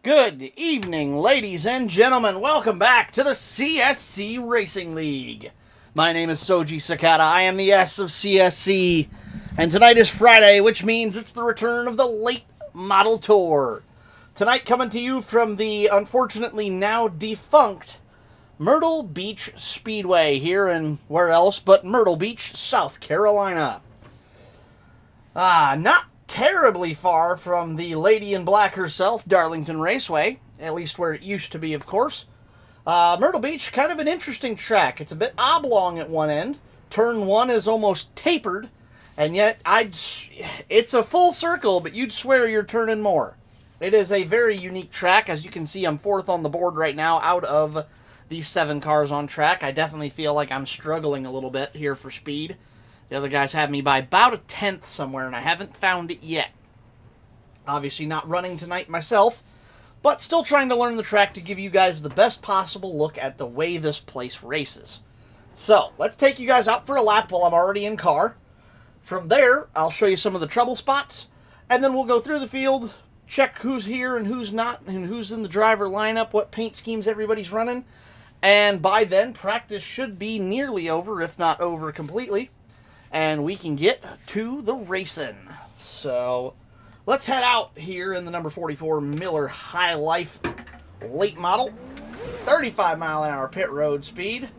Good evening, ladies and gentlemen. Welcome back to the CSC Racing League. My name is Soji Sakata. I am the S of CSC. And tonight is Friday, which means it's the return of the late model tour. Tonight coming to you from the unfortunately now defunct Myrtle Beach Speedway here in where else but Myrtle Beach, South Carolina. Not terribly far from the lady in black herself, Darlington Raceway, at least where it used to be, of course. Myrtle Beach, kind of an interesting track. It's a bit oblong at one end. Turn 1 is almost tapered, and yet it's a full circle, but you'd swear you're turning more. It is a very unique track. As you can see, I'm fourth on the board right now out of these 7 cars on track. I definitely feel like I'm struggling a little bit here for speed. The other guys have me by about a tenth somewhere, and I haven't found it yet. Obviously not running tonight myself, but still trying to learn the track to give you guys the best possible look at the way this place races. So, let's take you guys out for a lap while I'm already in car. From there, I'll show you some of the trouble spots, and then we'll go through the field, check who's here and who's not, and who's in the driver lineup, what paint schemes everybody's running, and by then, practice should be nearly over, if not over completely. And we can get to the racing. So, let's head out here in the number 44 Miller High Life late model. 35 mile an hour pit road speed.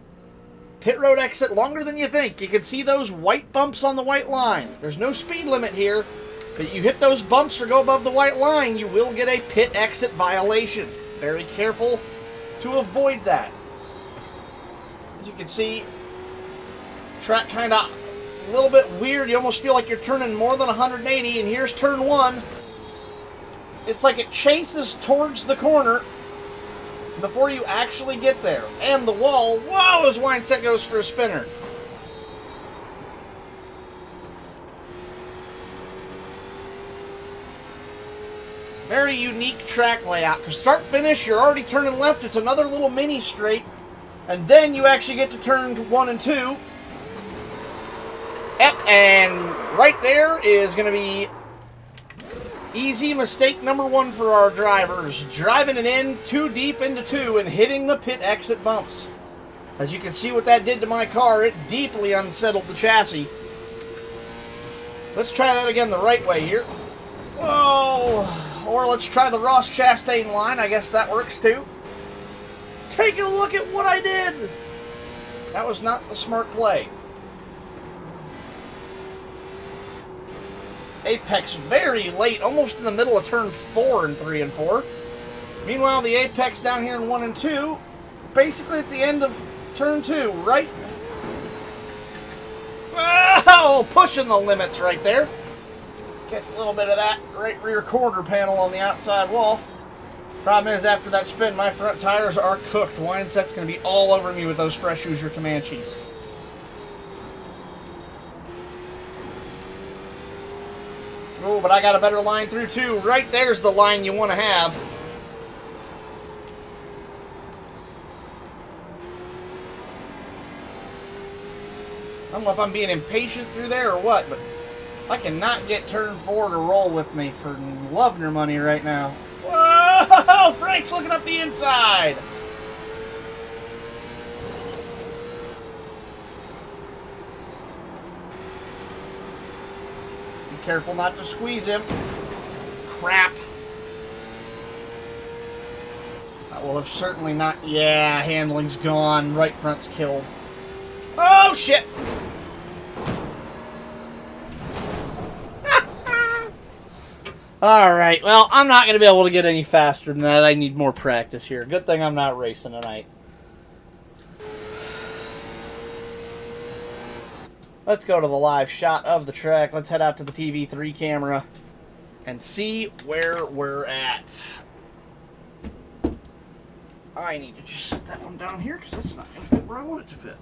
Pit road exit longer than you think. You can see those white bumps on the white line. There's no speed limit here, but you hit those bumps or go above the white line, you will get a pit exit violation. Very careful to avoid that. As you can see, track kind of a little bit weird. You almost feel like you're turning more than 180, and here's turn 1. It's like it chases towards the corner before you actually get there. And the wall, whoa, as Wineset goes for a spinner. Very unique track layout, because start finish, you're already turning left. It's another little mini straight, and then you actually get to turn 1 and 2. Yep, and right there is going to be easy mistake number 1 for our drivers. Driving it in too deep into 2 and hitting the pit exit bumps. As you can see what that did to my car, it deeply unsettled the chassis. Let's try that again the right way here. Whoa! Or let's try the Ross Chastain line. I guess that works too. Take a look at what I did! That was not the smart play. Apex very late, almost in the middle of turn 4 and 3 and 4. Meanwhile, the apex down here in 1 and 2, basically at the end of turn 2, right? Oh, pushing the limits right there. Catch a little bit of that right rear quarter panel on the outside wall. Problem is, after that spin, my front tires are cooked. Wineset's going to be all over me with those fresh Hoosier Comanches. Oh, but I got a better line through too. Right there's the line you want to have. I don't know if I'm being impatient through there or what, but I cannot get turn 4 to roll with me for love nor money right now. Whoa! Frank's looking up the inside. Careful not to squeeze him. Crap. That will have certainly not... Yeah, handling's gone. Right front's killed. Oh, shit! Alright, well, I'm not going to be able to get any faster than that. I need more practice here. Good thing I'm not racing tonight. Let's go to the live shot of the track. Let's head out to the TV3 camera and see where we're at. I need to just set that one down here because that's not going to fit where I want it to fit.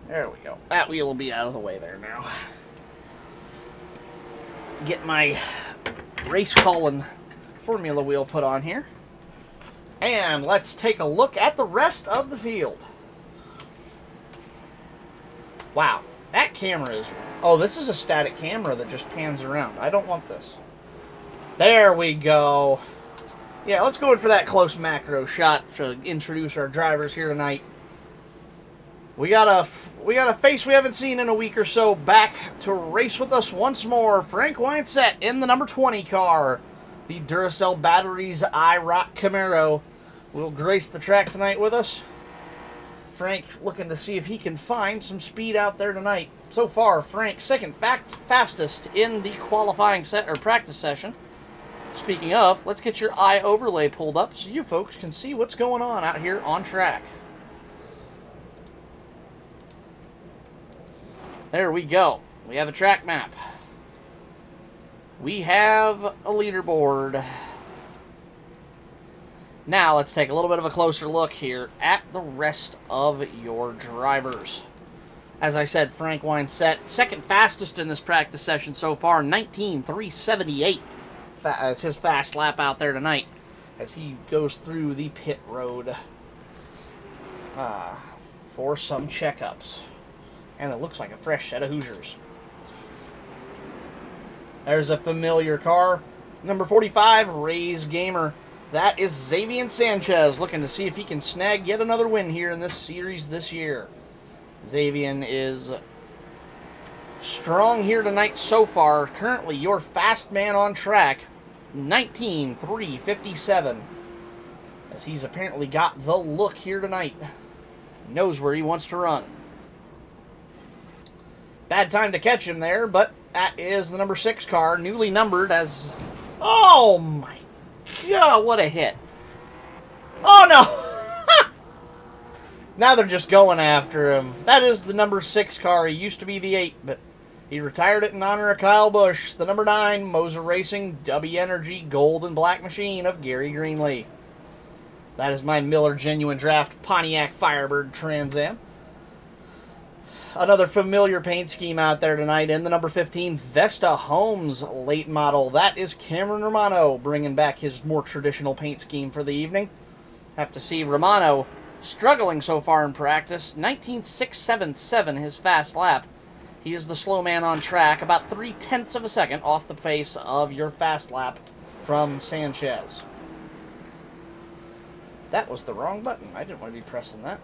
There we go. That wheel will be out of the way there now. Get my race calling formula wheel put on here. And let's take a look at the rest of the field. Wow, that camera is... Oh, this is a static camera that just pans around. I don't want this. There we go. Yeah, let's go in for that close macro shot to introduce our drivers here tonight. We got a face we haven't seen in a week or so back to race with us once more. Frank Weinset in the number 20 car. The Duracell Batteries IROC Camaro will grace the track tonight with us. Frank looking to see if he can find some speed out there tonight. So far, Frank second fastest in the qualifying practice session. Speaking of, let's get your eye overlay pulled up so you folks can see what's going on out here on track. There we go. We have a track map. We have a leaderboard. Now let's take a little bit of a closer look here at the rest of your drivers. As I said, Frank Weinset, second fastest in this practice session so far, 19.378. It's his fast lap out there tonight as he goes through the pit road for some checkups. And it looks like a fresh set of Hoosiers. There's a familiar car. Number 45, Ray's Gamer. That is Xavier Sanchez looking to see if he can snag yet another win here in this series this year. Xavier is strong here tonight so far. Currently your fast man on track, 19.357. As he's apparently got the look here tonight. Knows where he wants to run. Bad time to catch him there, but that is the number 6 car, newly numbered as... Oh my God, what a hit. Oh no! Now they're just going after him. That is the number 6 car. He used to be the 8, but he retired it in honor of Kyle Busch. The number 9, Moser Racing, W Energy, Gold and Black Machine of Gary Greenlee. That is my Miller Genuine Draft Pontiac Firebird Trans Am. Another familiar paint scheme out there tonight in the number 15 Vesta Homes late model. That is Cameron Romano bringing back his more traditional paint scheme for the evening. Have to see Romano struggling so far in practice. 19.677 his fast lap. He is the slow man on track, about 0.3 of a second off the pace of your fast lap from Sanchez. That was the wrong button. I didn't want to be pressing that.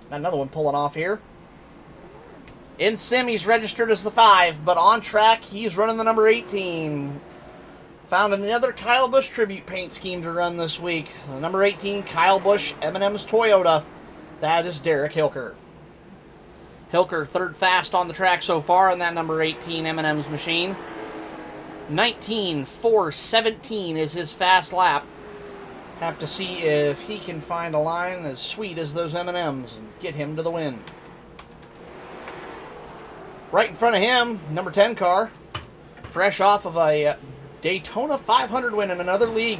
Another one pulling off here. In sim, he's registered as the 5, but on track, he's running the number 18. Found another Kyle Busch tribute paint scheme to run this week. The number 18, Kyle Busch M&M's Toyota. That is Derek Hilker. Hilker, third fast on the track so far in that number 18 M&M's machine. 19.417 is his fast lap. Have to see if he can find a line as sweet as those M&Ms and get him to the win. Right in front of him, number 10 car, fresh off of a Daytona 500 win in another league.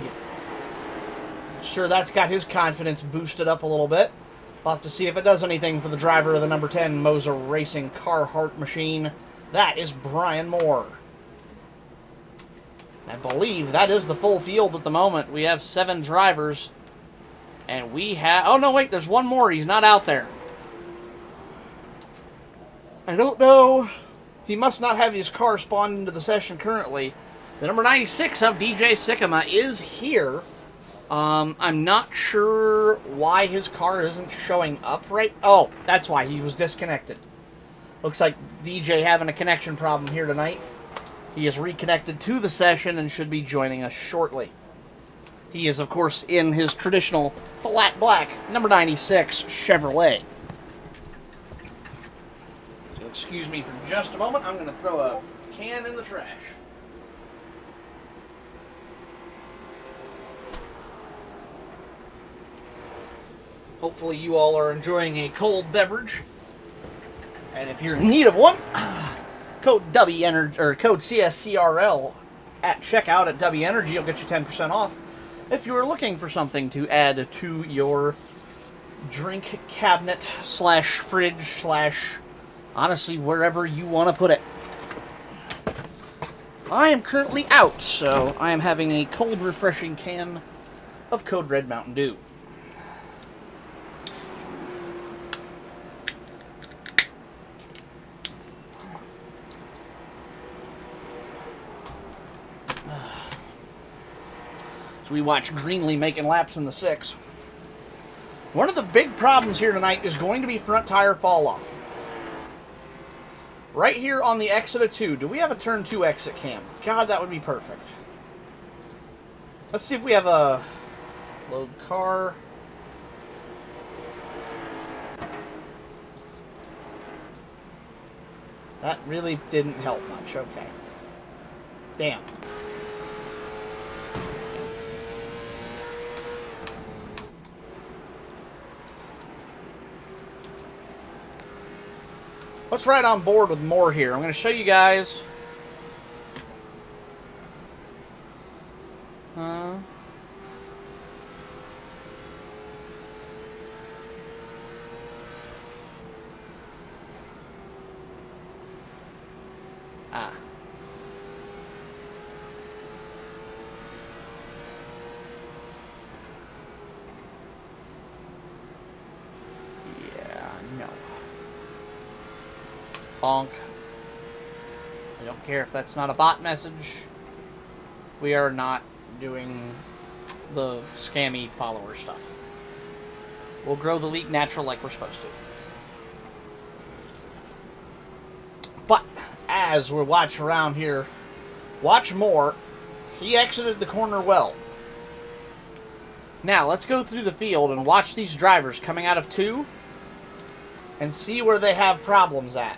Sure, that's got his confidence boosted up a little bit. We'll have to see if it does anything for the driver of the number 10 Moser Racing Carhartt machine. That is Brian Moore. I believe that is the full field at the moment. We have 7 drivers. And we have... Oh, no, wait, there's one more. He's not out there. I don't know. He must not have his car spawned into the session currently. The number 96 of DJ Sycamore is here. I'm not sure why his car isn't showing up right... Oh, that's why. He was disconnected. Looks like DJ having a connection problem here tonight. He is reconnected to the session and should be joining us shortly. He is, of course, in his traditional flat black number 96 Chevrolet. So excuse me for just a moment. I'm going to throw a can in the trash. Hopefully you all are enjoying a cold beverage. And if you're in need of one... Code W Energy or code CSCRL at checkout at W Energy will get you 10% off if you are looking for something to add to your drink cabinet / fridge / honestly wherever you want to put it. I am currently out, so I am having a cold, refreshing can of Code Red Mountain Dew. So we watch Greenlee making laps in the 6. One of the big problems here tonight is going to be front tire fall off. Right here on the exit of 2, do we have a turn 2 exit cam? God, that would be perfect. Let's see if we have a load car. That really didn't help much. Okay. Damn. Let's ride on board with more here. I'm going to show you guys. Bonk. I don't care if that's not a bot message. We are not doing the scammy follower stuff. We'll grow the leak natural like we're supposed to. But as we watch around here, watch more. He exited the corner well. Now let's go through the field and watch these drivers coming out of 2 and see where they have problems at.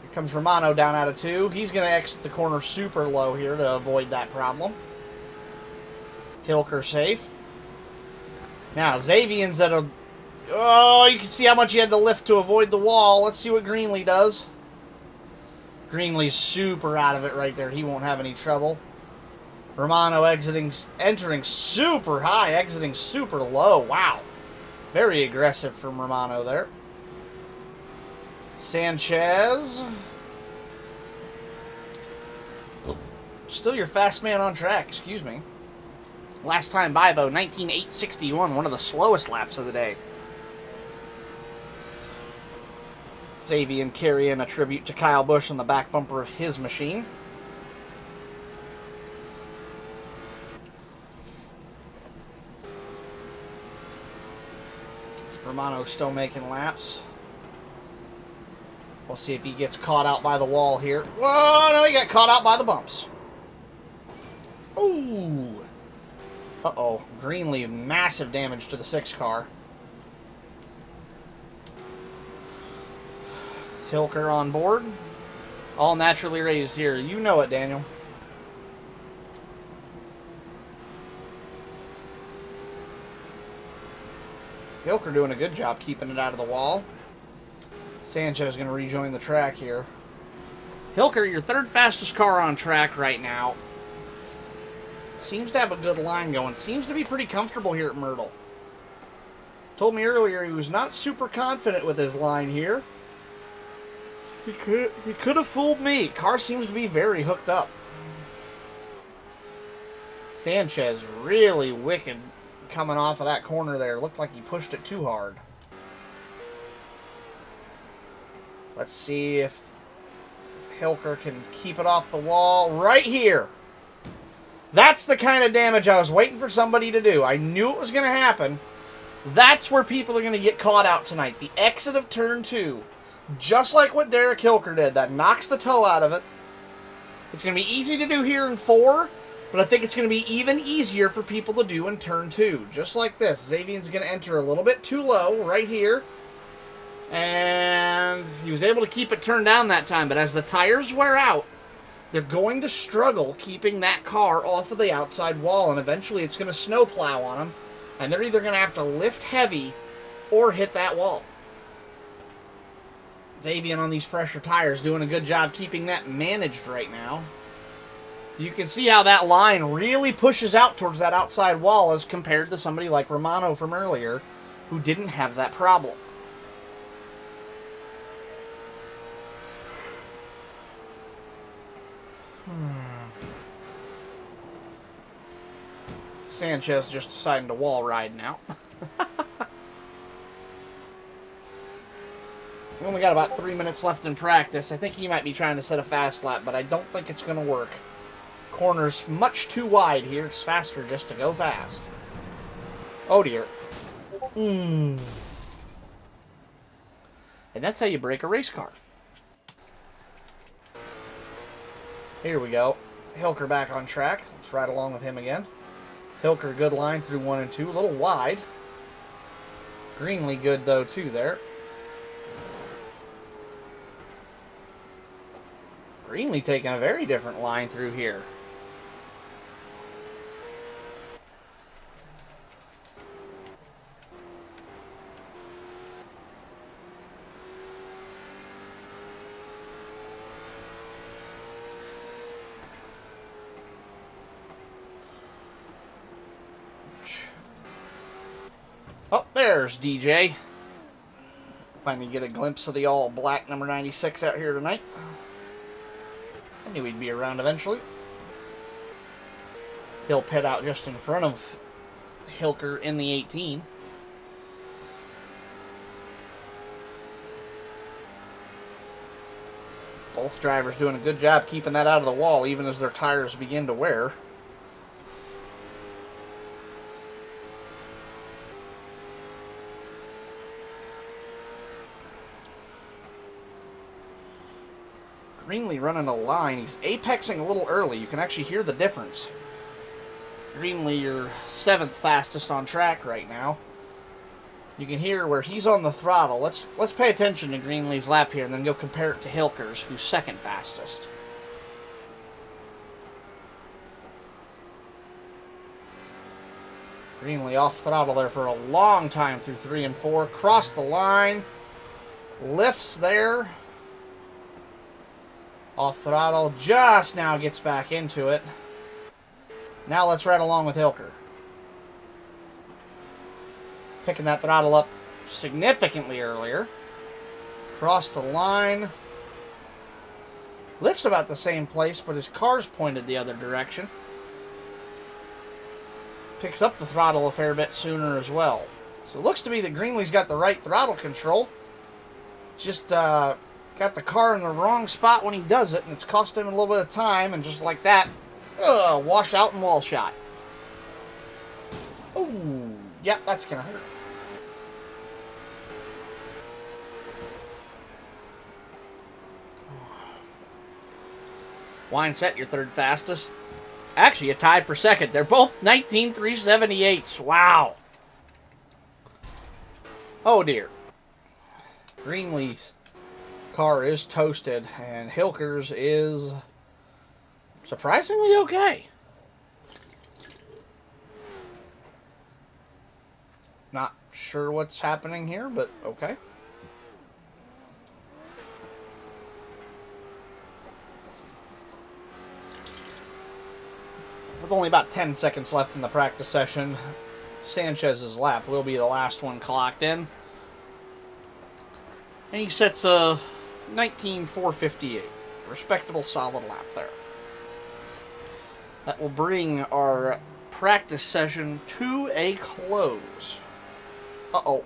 Here comes Romano down out of 2. He's going to exit the corner super low here to avoid that problem. Hilker safe. Now, Xavian's at a... Oh, you can see how much he had to lift to avoid the wall. Let's see what Greenlee does. Greenlee's super out of it right there. He won't have any trouble. Romano entering super high, exiting super low. Wow. Very aggressive from Romano there. Sanchez. Still your fast man on track, excuse me. Last time by, though, 19.861, one of the slowest laps of the day. Xavian carrying a tribute to Kyle Busch on the back bumper of his machine. Romano still making laps. We'll see if he gets caught out by the wall here. Whoa, no, he got caught out by the bumps. Ooh. Uh-oh. Greenlee, massive damage to the 6 car. Hilker on board. All naturally raised here. You know it, Daniel. Hilker doing a good job keeping it out of the wall. Sanchez going to rejoin the track here. Hilker, your 3rd fastest car on track right now. Seems to have a good line going. Seems to be pretty comfortable here at Myrtle. Told me earlier he was not super confident with his line here. He could have fooled me. Car seems to be very hooked up. Sanchez really wicked coming off of that corner there. Looked like he pushed it too hard. Let's see if Hilker can keep it off the wall right here. That's the kind of damage I was waiting for somebody to do. I knew it was going to happen. That's where people are going to get caught out tonight. The exit of turn 2. Just like what Derek Hilker did. That knocks the toe out of it. It's going to be easy to do here in 4, but I think it's going to be even easier for people to do in turn 2. Just like this. Xavian's going to enter a little bit too low right here. And he was able to keep it turned down that time, but as the tires wear out, they're going to struggle keeping that car off of the outside wall, and eventually it's going to snowplow on them, and they're either going to have to lift heavy or hit that wall. Xavian on these fresher tires doing a good job keeping that managed right now. You can see how that line really pushes out towards that outside wall as compared to somebody like Romano from earlier who didn't have that problem. Sanchez just deciding to wall ride now. We only got about 3 minutes left in practice. I think he might be trying to set a fast lap, but I don't think it's going to work. Corner's much too wide here. It's faster just to go fast. Oh dear. And that's how you break a race car. Here we go. Hilker back on track. Let's ride along with him again. Hilker, good line through 1 and 2. A little wide. Greenlee good, though, too, there. Greenlee taking a very different line through here. Oh, there's DJ. Finally get a glimpse of the all-black number 96 out here tonight. I knew he'd be around eventually. He'll pit out just in front of Hilker in the 18. Both drivers doing a good job keeping that out of the wall, even as their tires begin to wear. Greenlee running a line. He's apexing a little early. You can actually hear the difference. Greenlee, your 7th fastest on track right now. You can hear where he's on the throttle. Let's pay attention to Greenlee's lap here and then go compare it to Hilker's, who's 2nd fastest. Greenlee off throttle there for a long time through 3 and 4. Cross the line. Lifts there. Off throttle, just now gets back into it. Now let's ride along with Hilker. Picking that throttle up significantly earlier. Cross the line. Lifts about the same place, but his car's pointed the other direction. Picks up the throttle a fair bit sooner as well. So it looks to be that Greenlee's got the right throttle control. Just, got the car in the wrong spot when he does it, and it's cost him a little bit of time, and just like that, wash out and wall shot. Ooh, yeah, that's gonna hurt. Wineset, your 3rd fastest. Actually, you tied for 2nd. They're both 19.378s. Wow. Oh dear. Greenlee's car is toasted, and Hilker's is surprisingly okay. Not sure what's happening here, but okay. With only about 10 seconds left in the practice session, Sanchez's lap will be the last one clocked in. And he sets a 19.458. Respectable, solid lap there. That will bring our practice session to a close. Uh-oh.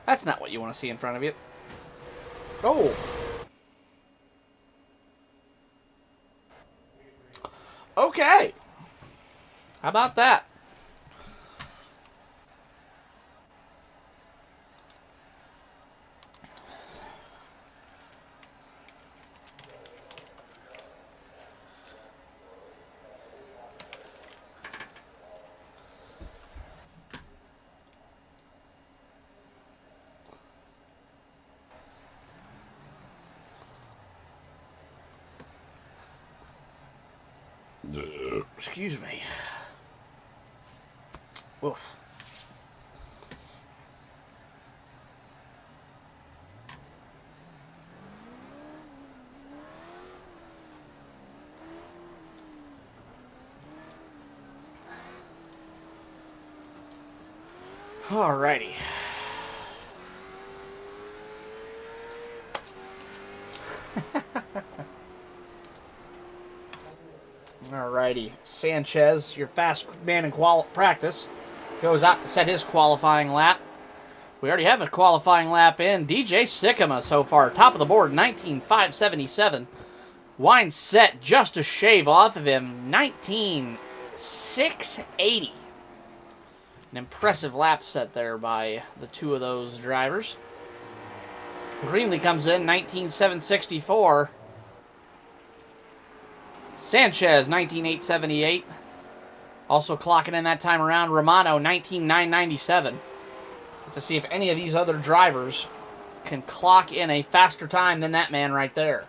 That's not what you want to see in front of you. Oh. Okay. How about that? Excuse me. Woof. Alrighty. Alrighty, Sanchez, your fast man in practice, goes out to set his qualifying lap. We already have a qualifying lap in. DJ Sycamore so far, top of the board, 19.577. Wine set just a shave off of him. 19,680. An impressive lap set there by the two of those drivers. Greenlee comes in, 19,764. Sanchez, 19,878. Also clocking in that time around, Romano, 19,997. To see if any of these other drivers can clock in a faster time than that man right there,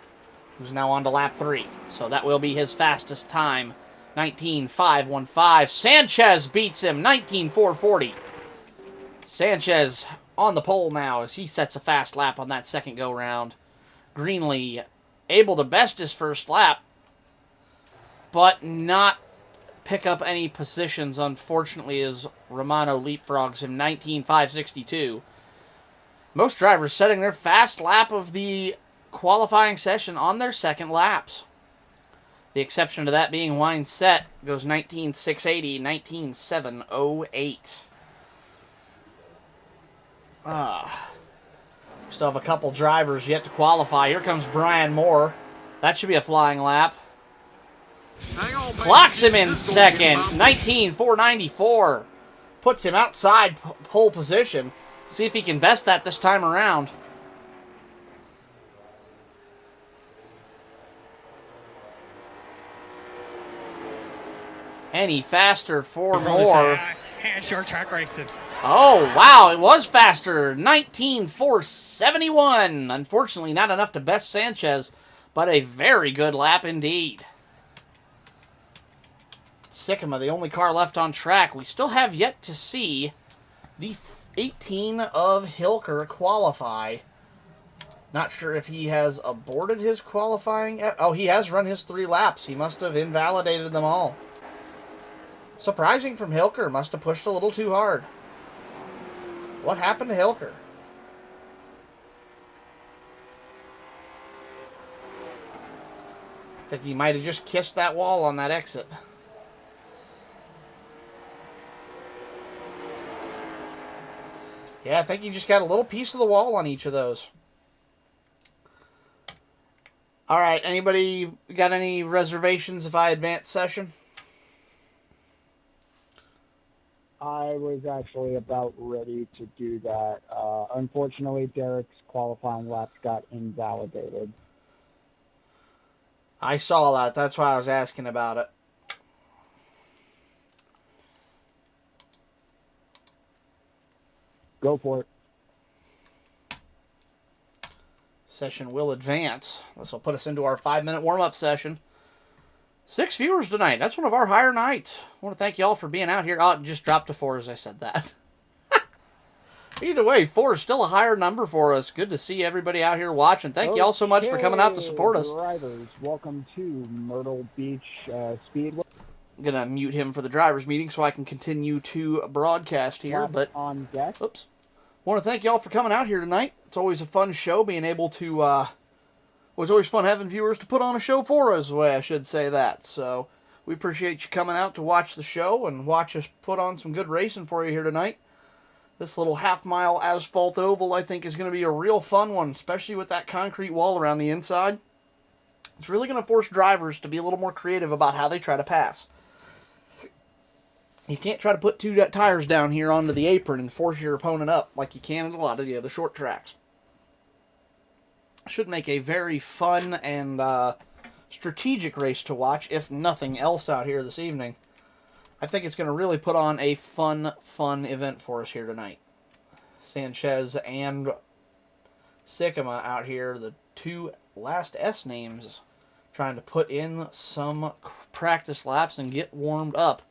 who's now on to lap 3. So that will be his fastest time, 19,515. Sanchez beats him, 19,440. Sanchez on the pole now as he sets a fast lap on that second go-round. Greenlee able to best his first lap, but not pick up any positions, unfortunately, as Romano leapfrogs him, 19,562. Most drivers setting their fast lap of the qualifying session on their second laps. The exception to that being Wine Set goes 19,680, 19,708. Still have a couple drivers yet to qualify. Here comes Brian Moore. That should be a flying lap. Clocks him in second, 19,494. Puts him outside pole position. See if he can best that this time around. Any faster for Moore. Short track racing. Oh, wow, it was faster. 19,471. Unfortunately, not enough to best Sanchez, but a very good lap indeed. Sycamore, the only car left on track. We still have yet to see the 18 of Hilker qualify. Not sure if he has aborted his qualifying. Oh, he has run his 3 laps. He must have invalidated them all. Surprising from Hilker. Must have pushed a little too hard. What happened to Hilker? I think he might have just kissed that wall on that exit. Yeah, I think he just got a little piece of the wall on each of those. All right, anybody got any reservations if I advance session? I was actually about ready to do that. Unfortunately, Derek's qualifying laps got invalidated. I saw that. That's why I was asking about it. Go for it. Session will advance. This will put us into our 5-minute warm-up session. 6 viewers tonight. That's one of our higher nights. I want to thank you all for being out here. Oh, it just dropped to 4 as I said that. Either way, 4 is still a higher number for us. Good to see everybody out here watching. Thank you all so much for coming out to support us. Drivers, welcome to Myrtle Beach Speedway. I'm going to mute him for the drivers meeting so I can continue to broadcast here. But on deck. Oops. I want to thank you all for coming out here tonight. It's always a fun show being able to... It's always fun having viewers to put on a show for us, the way I should say that. So we appreciate you coming out to watch the show and watch us put on some good racing for you here tonight. This little half-mile asphalt oval, I think, is going to be a real fun one, especially with that concrete wall around the inside. It's really going to force drivers to be a little more creative about how they try to pass. You can't try to put 2 tires down here onto the apron and force your opponent up like you can at a lot of the other short tracks. Should make a very fun and strategic race to watch, if nothing else, out here this evening. I think it's going to really put on a fun event for us here tonight. Sanchez and Sycamore out here, the 2 last S names, trying to put in some practice laps and get warmed up.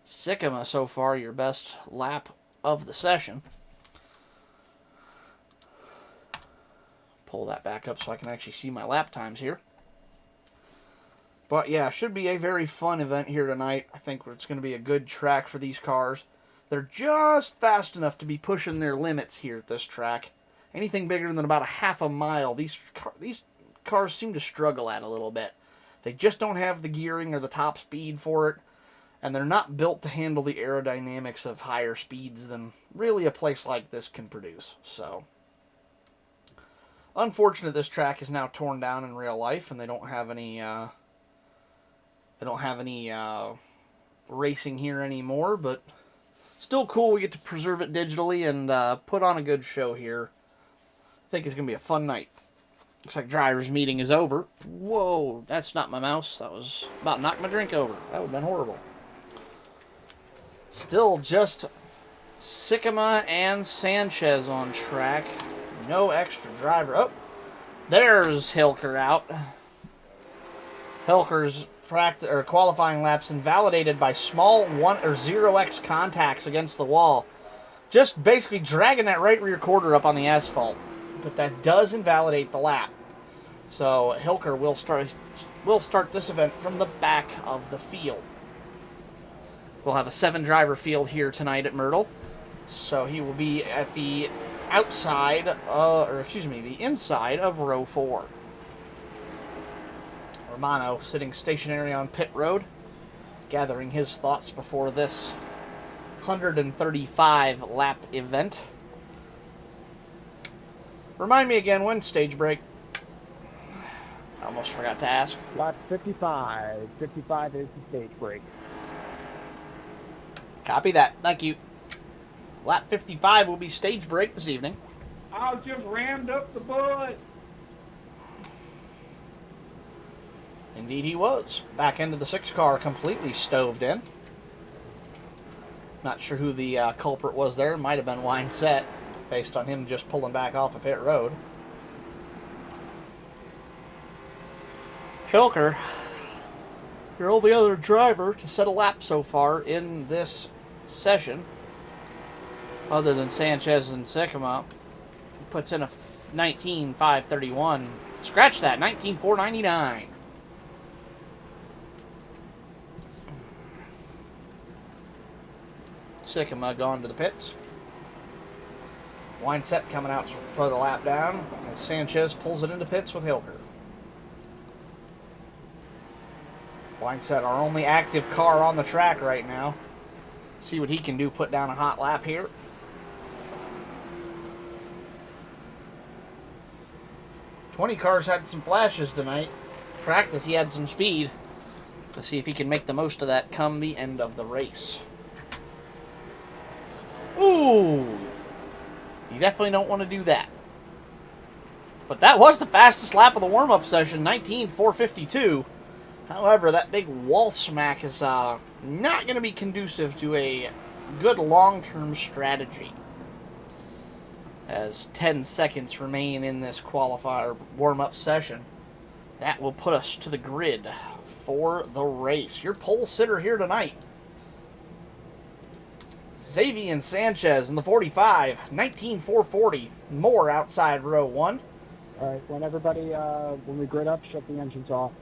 Sycamore, so far, your best lap of the session. Pull that back up so I can actually see my lap times here. But yeah, should be a very fun event here tonight. I think it's going to be a good track for these cars. They're just fast enough to be pushing their limits here at this track. Anything bigger than about a half a mile, these cars seem to struggle at a little bit. They just don't have the gearing or the top speed for it, and they're not built to handle the aerodynamics of higher speeds than really a place like this can produce. So Unfortunate this track is now torn down in real life, and they don't have any racing here anymore, but still cool. We get to preserve it digitally and put on a good show here. I think it's going to be a fun night. Looks like driver's meeting is over. Whoa, that's not my mouse. That was about to knock my drink over. That would have been horrible. Still just Sycamore and Sanchez on track. No extra driver. Oh, there's Hilker out. Hilker's qualifying laps invalidated by small 1 or 0x contacts against the wall. Just basically dragging that right rear quarter up on the asphalt. But that does invalidate the lap. So Hilker will start this event from the back of the field. We'll have a 7-driver field here tonight at Myrtle. So he will be at the the inside of row 4. Romano sitting stationary on pit road, gathering his thoughts before this 135 lap event. Remind me again, when stage break? I almost forgot to ask. Lap 55. 55 is the stage break. Copy that. Thank you. Lap 55 will be stage break this evening. I just rammed up the butt. Indeed he was. Back into the 6 car, completely stoved in. Not sure who the culprit was there. Might have been Winesett, based on him just pulling back off of pit road. Hilker, your only other driver to set a lap so far in this session, other than Sanchez and Sycamore, puts in a 19.531. Scratch that, 19.499. Sycamore gone to the pits. Winesett coming out to throw the lap down as Sanchez pulls it into pits with Hilker. Winesett, our only active car on the track right now. See what he can do, put down a hot lap here. "20 cars had some flashes tonight. Practice, he had some speed. Let's see if he can make the most of that come the end of the race. Ooh! You definitely don't want to do that. But that was the fastest lap of the warm-up session, 19.452. However, that big wall smack is not going to be conducive to a good long-term strategy. As 10 seconds remain in this warm-up session, that will put us to the grid for the race. Your pole sitter here tonight, Xavier and Sanchez in the 45, 19.440. More outside row 1. All right, when we grid up, shut the engines off.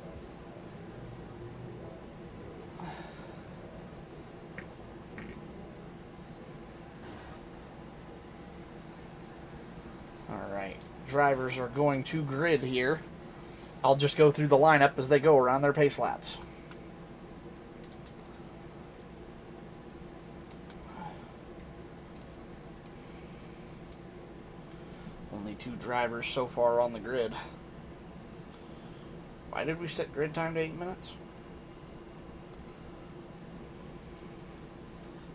Alright, drivers are going to grid here. I'll just go through the lineup as they go around their pace laps. Only 2 drivers so far on the grid. Why did we set grid time to 8 minutes?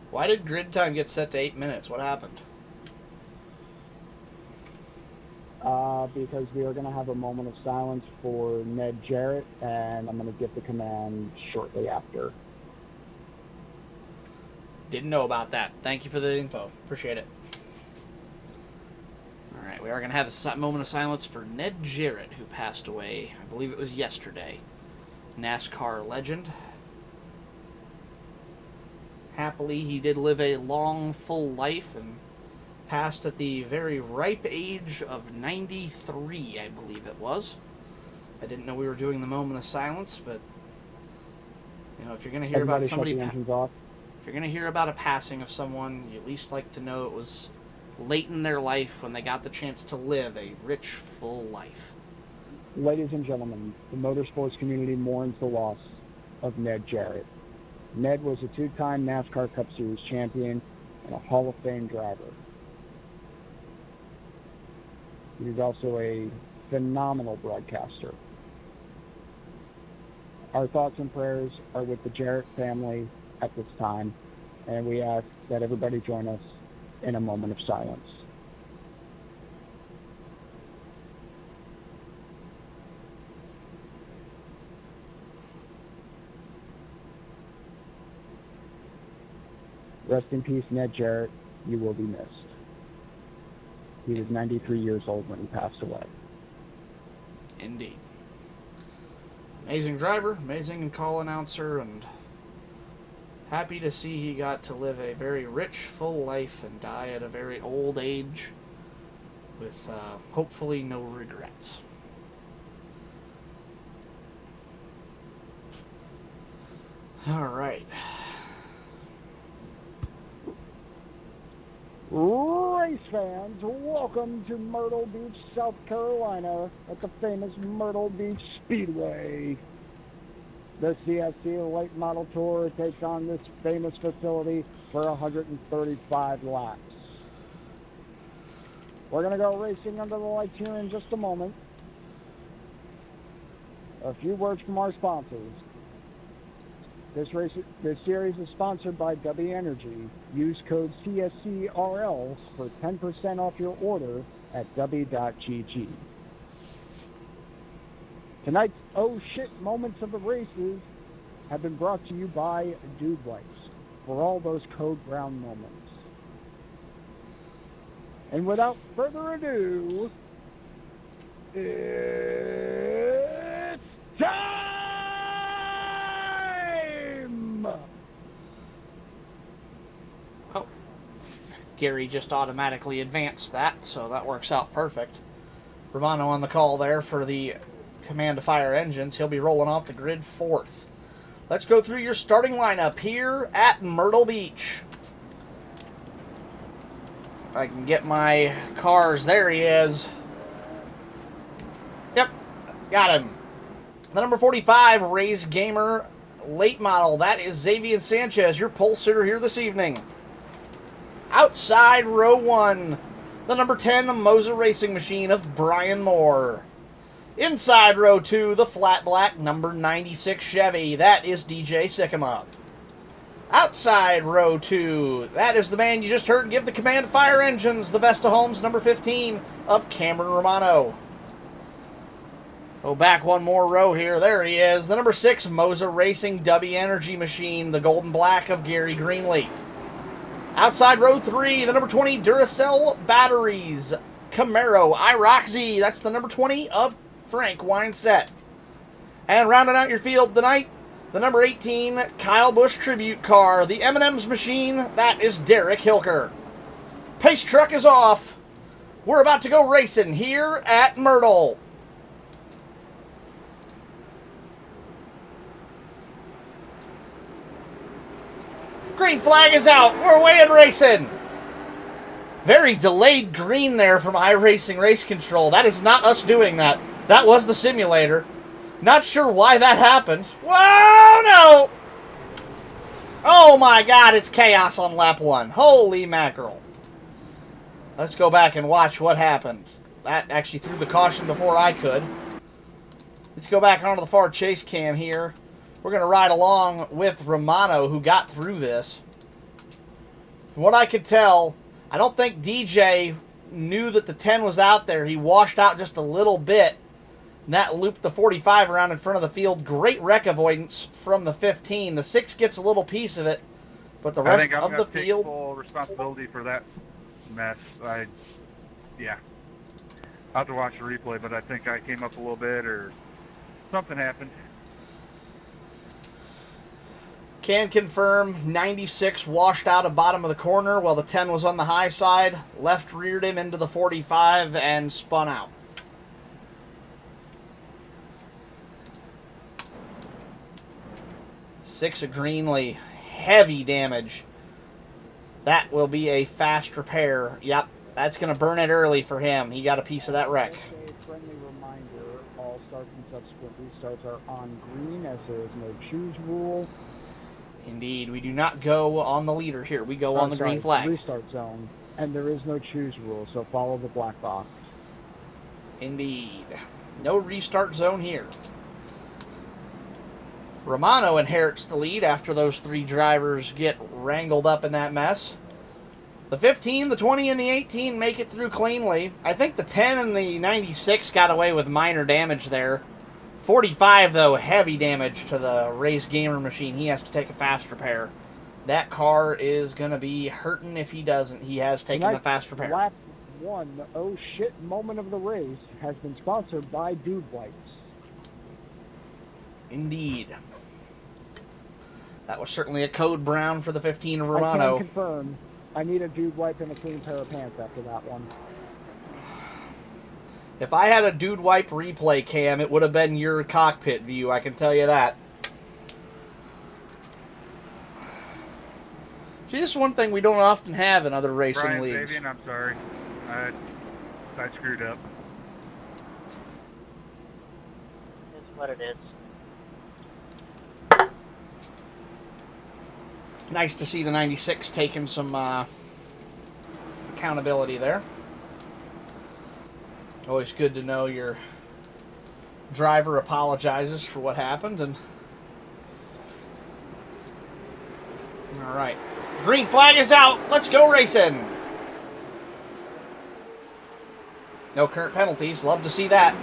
Why did grid time get set to 8 minutes? What happened? Because we are going to have a moment of silence for Ned Jarrett, and I'm going to give the command shortly after. Didn't know about that. Thank you for the info. Appreciate it. Alright, we are going to have a moment of silence for Ned Jarrett, who passed away, I believe it was yesterday. NASCAR legend. Happily, he did live a long, full life and passed at the very ripe age of 93, I believe it was. I didn't know we were doing the moment of silence, but you know, if you're going to hear about somebody, if you're going to hear about a passing of someone, you at least like to know it was late in their life when they got the chance to live a rich, full life. Ladies and gentlemen, the motorsports community mourns the loss of Ned Jarrett. Ned was a 2-time NASCAR Cup Series champion and a Hall of Fame driver. He was also a phenomenal broadcaster. Our thoughts and prayers are with the Jarrett family at this time, and we ask that everybody join us in a moment of silence. Rest in peace, Ned Jarrett. You will be missed. He was 93 years old when he passed away. Indeed. Amazing driver, amazing call announcer, and happy to see he got to live a very rich, full life and die at a very old age with hopefully no regrets. All right. Race fans, welcome to Myrtle Beach, South Carolina at the famous Myrtle Beach Speedway. The CSC Late Model Tour takes on this famous facility for 135 laps. We're going to go racing under the lights here in just a moment. A few words from our sponsors. This series is sponsored by W Energy. Use code CSCRL for 10% off your order at w.gg. Tonight's oh shit moments of the races have been brought to you by Dude Wipes for all those code brown moments. And without further ado, it's time! Oh, Gary just automatically advanced that, so that works out perfect. Romano on the call there for the command to fire engines. He'll be rolling off the grid fourth. Let's go through your starting lineup here at Myrtle Beach. If I can get my cars. There he is. Yep, got him. The number 45 Rays Gamer late model. That is Xavier Sanchez, your pole sitter here this evening. Outside row 1, the number 10 Moser Racing Machine of Brian Moore. Inside row 2, the flat black number 96 Chevy. That is DJ Sycamore. Outside row 2, that is the man you just heard give the command to fire engines, the Vesta Homes number 15 of Cameron Romano. Go back one more row here. There he is. The number 6 Moser Racing W Energy Machine, the golden black of Gary Greenlee. Outside row 3, the number 20 Duracell Batteries Camaro iRoxy. That's the number 20 of Frank Wineset. And rounding out your field tonight, the number 18 Kyle Busch Tribute Car, the M&M's Machine. That is Derek Hilker. Pace truck is off. We're about to go racing here at Myrtle. Green flag is out. We're away and racing. Very delayed green there from iRacing Race Control. That is not us doing that. That was the simulator. Not sure why that happened. Whoa, no! Oh my god, it's chaos on lap 1. Holy mackerel. Let's go back and watch what happened. That actually threw the caution before I could. Let's go back onto the far chase cam here. We're going to ride along with Romano, who got through this. From what I could tell, I don't think DJ knew that the 10 was out there. He washed out just a little bit, and that looped the 45 around in front of the field. Great wreck avoidance from the 15. The 6 gets a little piece of it, but the rest of the field... I think I'm going to take full responsibility for that mess. Yeah. I'll have to watch the replay, but I think I came up a little bit or something happened. Can confirm 96 washed out of bottom of the corner while the 10 was on the high side. Left reared him into the 45 and spun out. Six of Greenlee. Heavy damage. That will be a fast repair. Yep, that's going to burn it early for him. He got a piece of that wreck. A friendly reminder, all starts and subsequent restarts are on green as there is no choose rule. Indeed, we do not go on the leader here. We go on the green flag. Restart zone, and there is no choose rule, so follow the black box. Indeed. No restart zone here. Romano inherits the lead after those three drivers get wrangled up in that mess. The 15, the 20, and the 18 make it through cleanly. I think the 10 and the 96 got away with minor damage there. 45, though, heavy damage to the race gamer machine. He has to take a fast repair. That car is going to be hurting if he doesn't. He has taken the fast repair. Lap 1, the oh shit moment of the race, has been sponsored by Dude Wipes. Indeed. That was certainly a code brown for the 15 I Romano. can confirm. I need a Dude Wipe and a clean pair of pants after that one. If I had a Dude Wipe replay cam, it would have been your cockpit view, I can tell you that. See, this is one thing we don't often have in other racing Brian leagues. Fabian, I'm sorry. I screwed up. It's what it is. Nice to see the 96 taking some accountability there. Always good to know your driver apologizes for what happened. And all right, green flag is out. Let's go racing. No current penalties. Love to see that.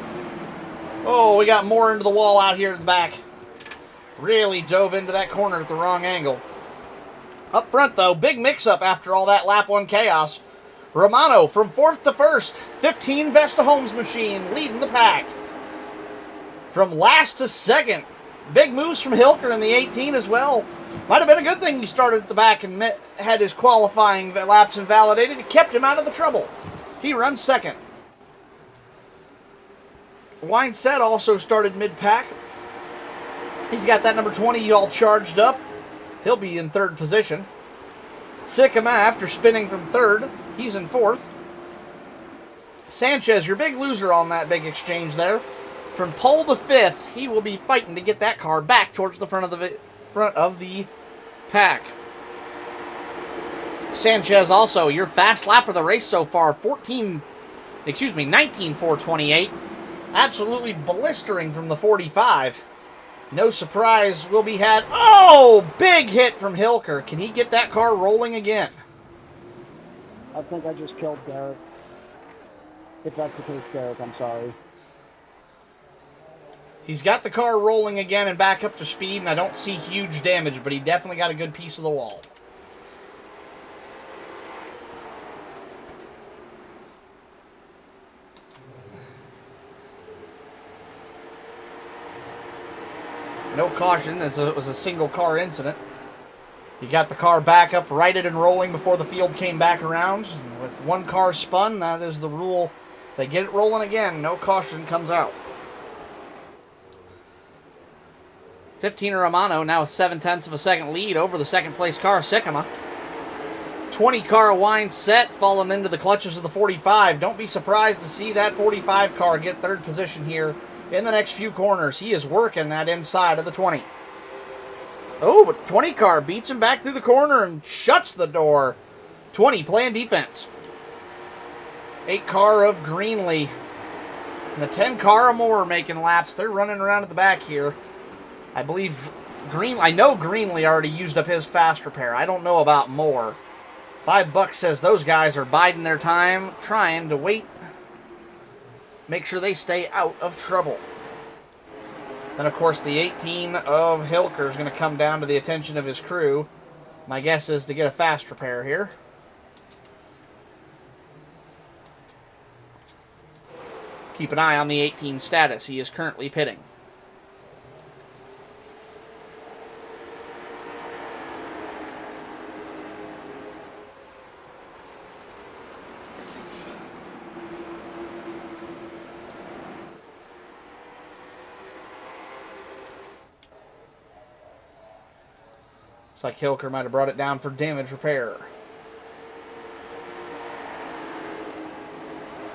Oh, we got more into the wall out here at the back. Really dove into that corner at the wrong angle. Up front, though, big mix-up after all that lap 1 chaos. Romano from 4th to 1st. 15 Vesta Holmes machine leading the pack. From last to 2nd. Big moves from Hilker in the 18 as well. Might have been a good thing he started at the back and had his qualifying laps invalidated. It kept him out of the trouble. He runs 2nd. Wineset also started mid-pack. He's got that number 20 all charged up. He'll be in 3rd position. Sycamore, after spinning from 3rd, he's in 4th. Sanchez, your big loser on that big exchange there. From pole to 5th, he will be fighting to get that car back towards the front of the pack. Sanchez also, your fast lap of the race so far, 19.428. Absolutely blistering from the 45. No surprise will be had. Oh, big hit from Hilker. Can he get that car rolling again? I think I just killed Derek. If that's the case, Derek, I'm sorry. He's got the car rolling again and back up to speed, and I don't see huge damage, but he definitely got a good piece of the wall. No caution, as it was a single car incident. He got the car back up, righted and rolling before the field came back around. And with one car spun, that is the rule. If they get it rolling again, no caution comes out. 15 Romano now with 7/10 of a second lead over the second place car, Sycamore. 20 car Wineset falling into the clutches of the 45. Don't be surprised to see that 45 car get 3rd position here in the next few corners. He is working that inside of the 20. Oh, but the 20 car beats him back through the corner and shuts the door. 20 playing defense. 8 car of Greenlee. And the 10 car of Moore making laps. They're running around at the back here. I believe I know Greenlee already used up his fast repair. I don't know about Moore. $5 says those guys are biding their time, trying to wait. Make sure they stay out of trouble. Then, of course, the 18 of Hilker is going to come down to the attention of his crew. My guess is to get a fast repair here. Keep an eye on the 18 status. He is currently pitting. Looks like Hilker might have brought it down for damage repair.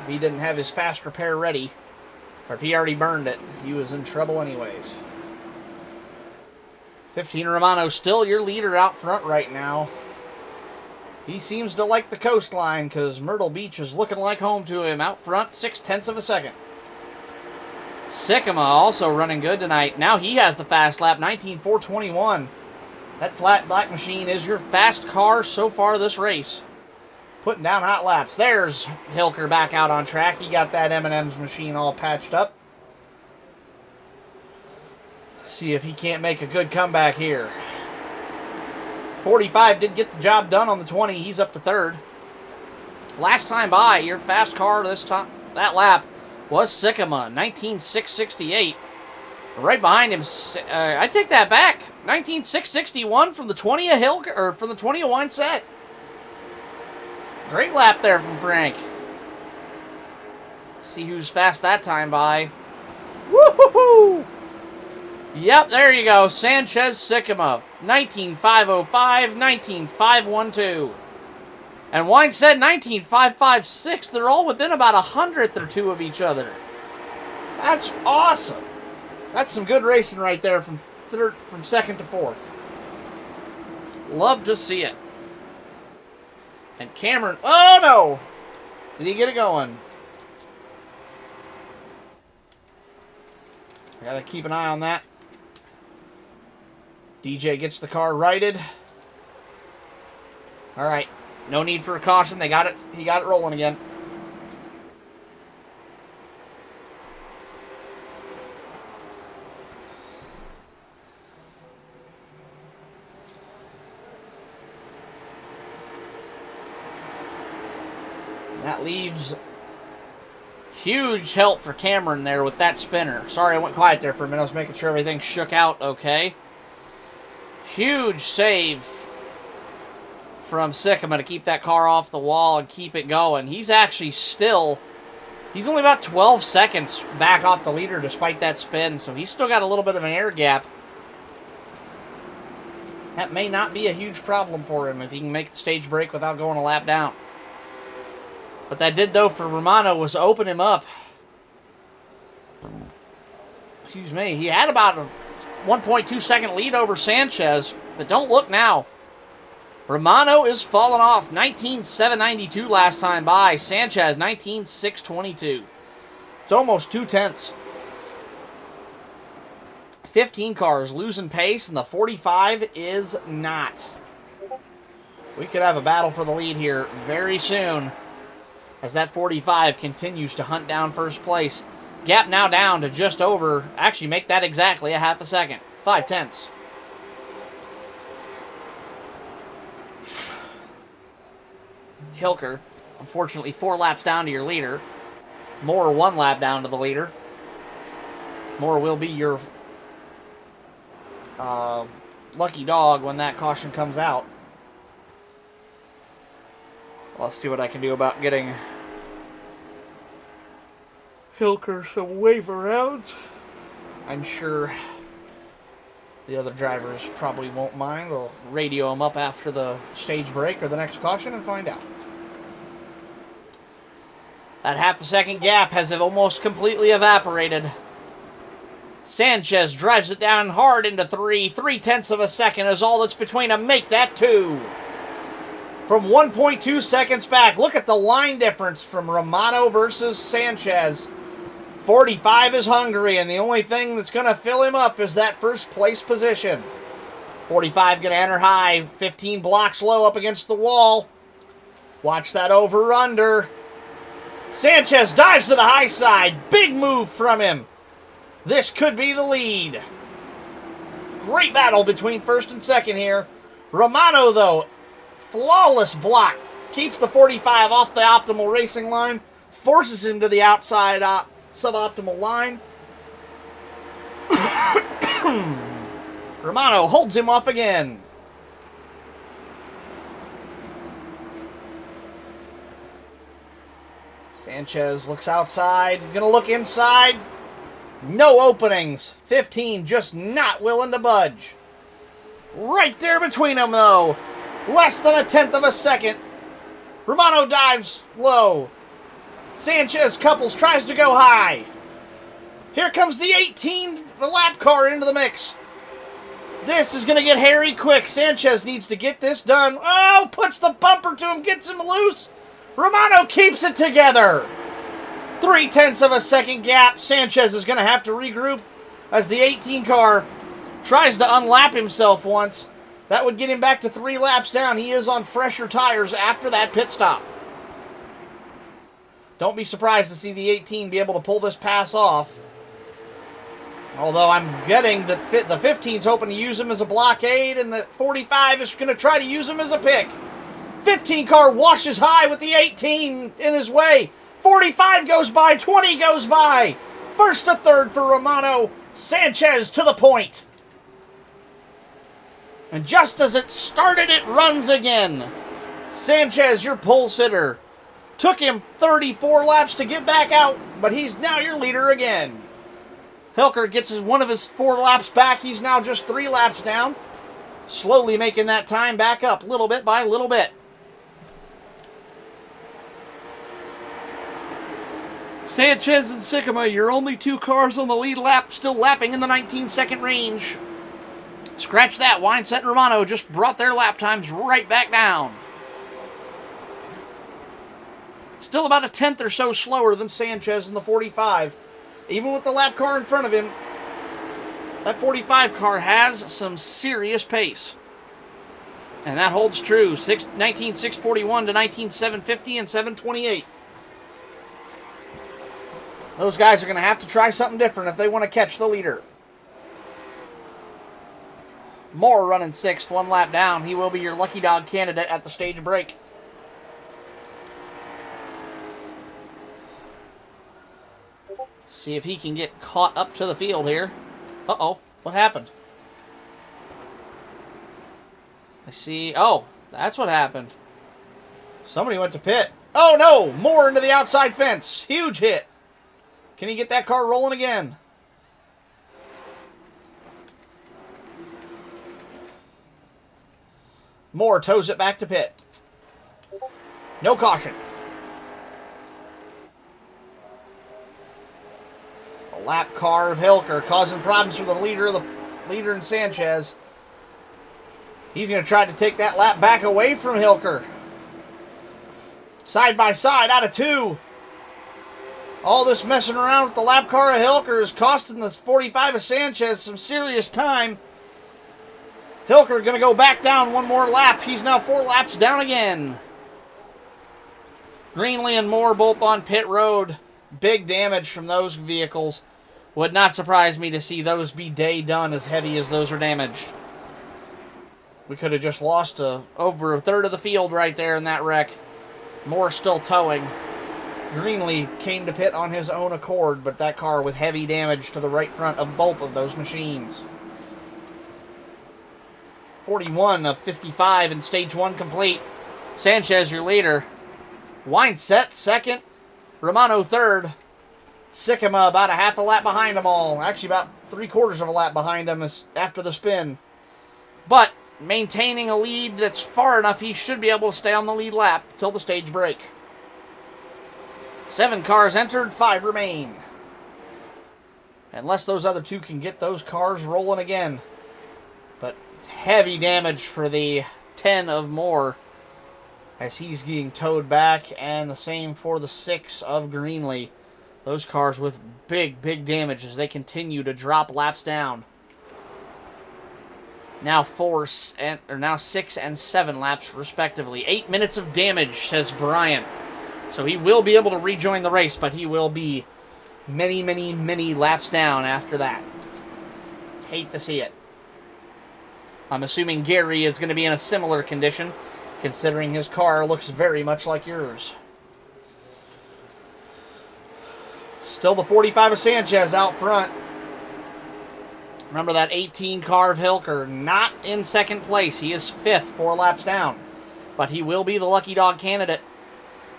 If he didn't have his fast repair ready, or if he already burned it, he was in trouble anyways. 15 Romano still your leader out front right now. He seems to like the coastline because Myrtle Beach is looking like home to him out front, 6/10 of a second. Sycamore also running good tonight. Now he has the fast lap, 19.421. That flat black machine is your fast car so far this race. Putting down hot laps. There's Hilker back out on track. He got that M&M's machine all patched up. See if he can't make a good comeback here. 45 did get the job done on the 20. He's up to third. Last time by, your fast car this time, that lap was Sycamore, 19.668. Right behind him, I take that back. 19.661 from the 20 of Hilker, or from the 20 of Winesett. Great lap there from Frank. See who's fast that time by. Woo-hoo-hoo! Yep, there you go. Sanchez Sycamore. 19.505, 19.512. And Winesett 19.556. They're all within about 100th or two of each other. That's awesome. That's some good racing right there from second to fourth. Love to see it. And Cameron, oh no! Did he get it going? I gotta keep an eye on that. DJ gets the car righted. All right, no need for a caution. They got it. He got it rolling again. That leaves huge help for Cameron there with that spinner. Sorry, I went quiet there for a minute. I was making sure everything shook out okay. Huge save from Sycamore to keep that car off the wall and keep it going. He's actually still, he's only about 12 seconds back off the leader despite that spin, so he's still got a little bit of an air gap. That may not be a huge problem for him if he can make the stage break without going a lap down. What that did, though, for Romano was open him up. Excuse me. He had about a 1.2 second lead over Sanchez, but don't look now. Romano is falling off. 19.792 last time by. Sanchez, 19.622. It's almost 2/10. 15 cars losing pace, and the 45 is not. We could have a battle for the lead here very soon as that 45 continues to hunt down first place. Gap now down to just over, actually make that exactly a half a second. 5/10. Hilker, unfortunately 4 laps down to your leader. Moore 1 lap down to the leader. Moore will be your lucky dog when that caution comes out. Let's see what I can do about getting Hilker some wave around. I'm sure the other drivers probably won't mind. We'll radio them up after the stage break or the next caution and find out. That half a second gap has almost completely evaporated. Sanchez drives it down hard into 3. 3/10 of a second is all that's between them. Make that 2. From 1.2 seconds back, look at the line difference from Romano versus Sanchez. 45 is hungry, and the only thing that's going to fill him up is that first place position. 45 going to enter high, 15 blocks low up against the wall. Watch that over-under. Sanchez dives to the high side. Big move from him. This could be the lead. Great battle between first and second here. Romano, though, flawless block. Keeps the 45 off the optimal racing line. Forces him to the outside suboptimal line. Romano holds him off again. Sanchez looks outside. Gonna look inside. No openings. 15 just not willing to budge. Right there between them, though. Less than a 1/10 of a second. Romano dives low. Sanchez couples, tries to go high. Here comes the 18, the lap car into the mix. This is going to get hairy quick. Sanchez needs to get this done. Oh, puts the bumper to him, gets him loose. Romano keeps it together. 3/10 of a second gap. Sanchez is going to have to regroup as the 18 car tries to unlap himself once. That would get him back to 3 laps down. He is on fresher tires after that pit stop. Don't be surprised to see the 18 be able to pull this pass off. Although I'm getting that the 15's hoping to use him as a blockade, and the 45 is going to try to use him as a pick. 15 car washes high with the 18 in his way. 45 goes by, 20 goes by. First to third for Romano. Sanchez to the point. And just as it started, it runs again. Sanchez, your pole sitter. Took him 34 laps to get back out, but he's now your leader again. Hilker gets one of his 4 laps back. He's now just 3 laps down. Slowly making that time back up little bit by little bit. Sanchez and Sycamore, your only 2 cars on the lead lap, still lapping in the 19-second range. Scratch that. Wineset and Romano just brought their lap times right back down. Still about a 10th or so slower than Sanchez in the 45. Even with the lap car in front of him, that 45 car has some serious pace. And that holds true. 19,641 to 19,750 and 728. Those guys are going to have to try something different if they want to catch the leader. Moore running 6th, 1 lap down. He will be your lucky dog candidate at the stage break. See if he can get caught up to the field here. Uh-oh, what happened? I see. Oh, that's what happened. Somebody went to pit. Oh, no! Moore into the outside fence. Huge hit. Can he get that car rolling again? Moore tows it back to pit. No caution. A lap car of Hilker causing problems for the leader in Sanchez. He's going to try to take that lap back away from Hilker. Side by side, out of 2. All this messing around with the lap car of Hilker is costing the 45 of Sanchez some serious time. Hilker going to go back down 1 more lap. He's now 4 laps down again. Greenlee and Moore both on pit road. Big damage from those vehicles. Would not surprise me to see those be day done as heavy as those are damaged. We could have just lost over a third of the field right there in that wreck. Moore still towing. Greenlee came to pit on his own accord, but that car with heavy damage to the right front of both of those machines. 41 of 55 in stage 1 complete. Sanchez, your leader. Wineset, 2nd. Romano, 3rd. Sycamore about a half a lap behind them all. Actually, about 3/4 of a lap behind them after the spin. But maintaining a lead that's far enough, he should be able to stay on the lead lap till the stage break. 7 cars entered, 5 remain. Unless those other 2 can get those cars rolling again. But heavy damage for the 10 of Moore as he's getting towed back, and the same for the 6 of Greenlee. Those cars with big, big damage as they continue to drop laps down. Now 6 and 7 laps respectively. 8 minutes of damage, says Bryant. So he will be able to rejoin the race, but he will be many, many, many laps down after that. Hate to see it. I'm assuming Gary is going to be in a similar condition, considering his car looks very much like yours. Still the 45 of Sanchez out front. Remember that 18 car of Hilker, not in 2nd place. He is 5th, 4 laps down. But he will be the lucky dog candidate,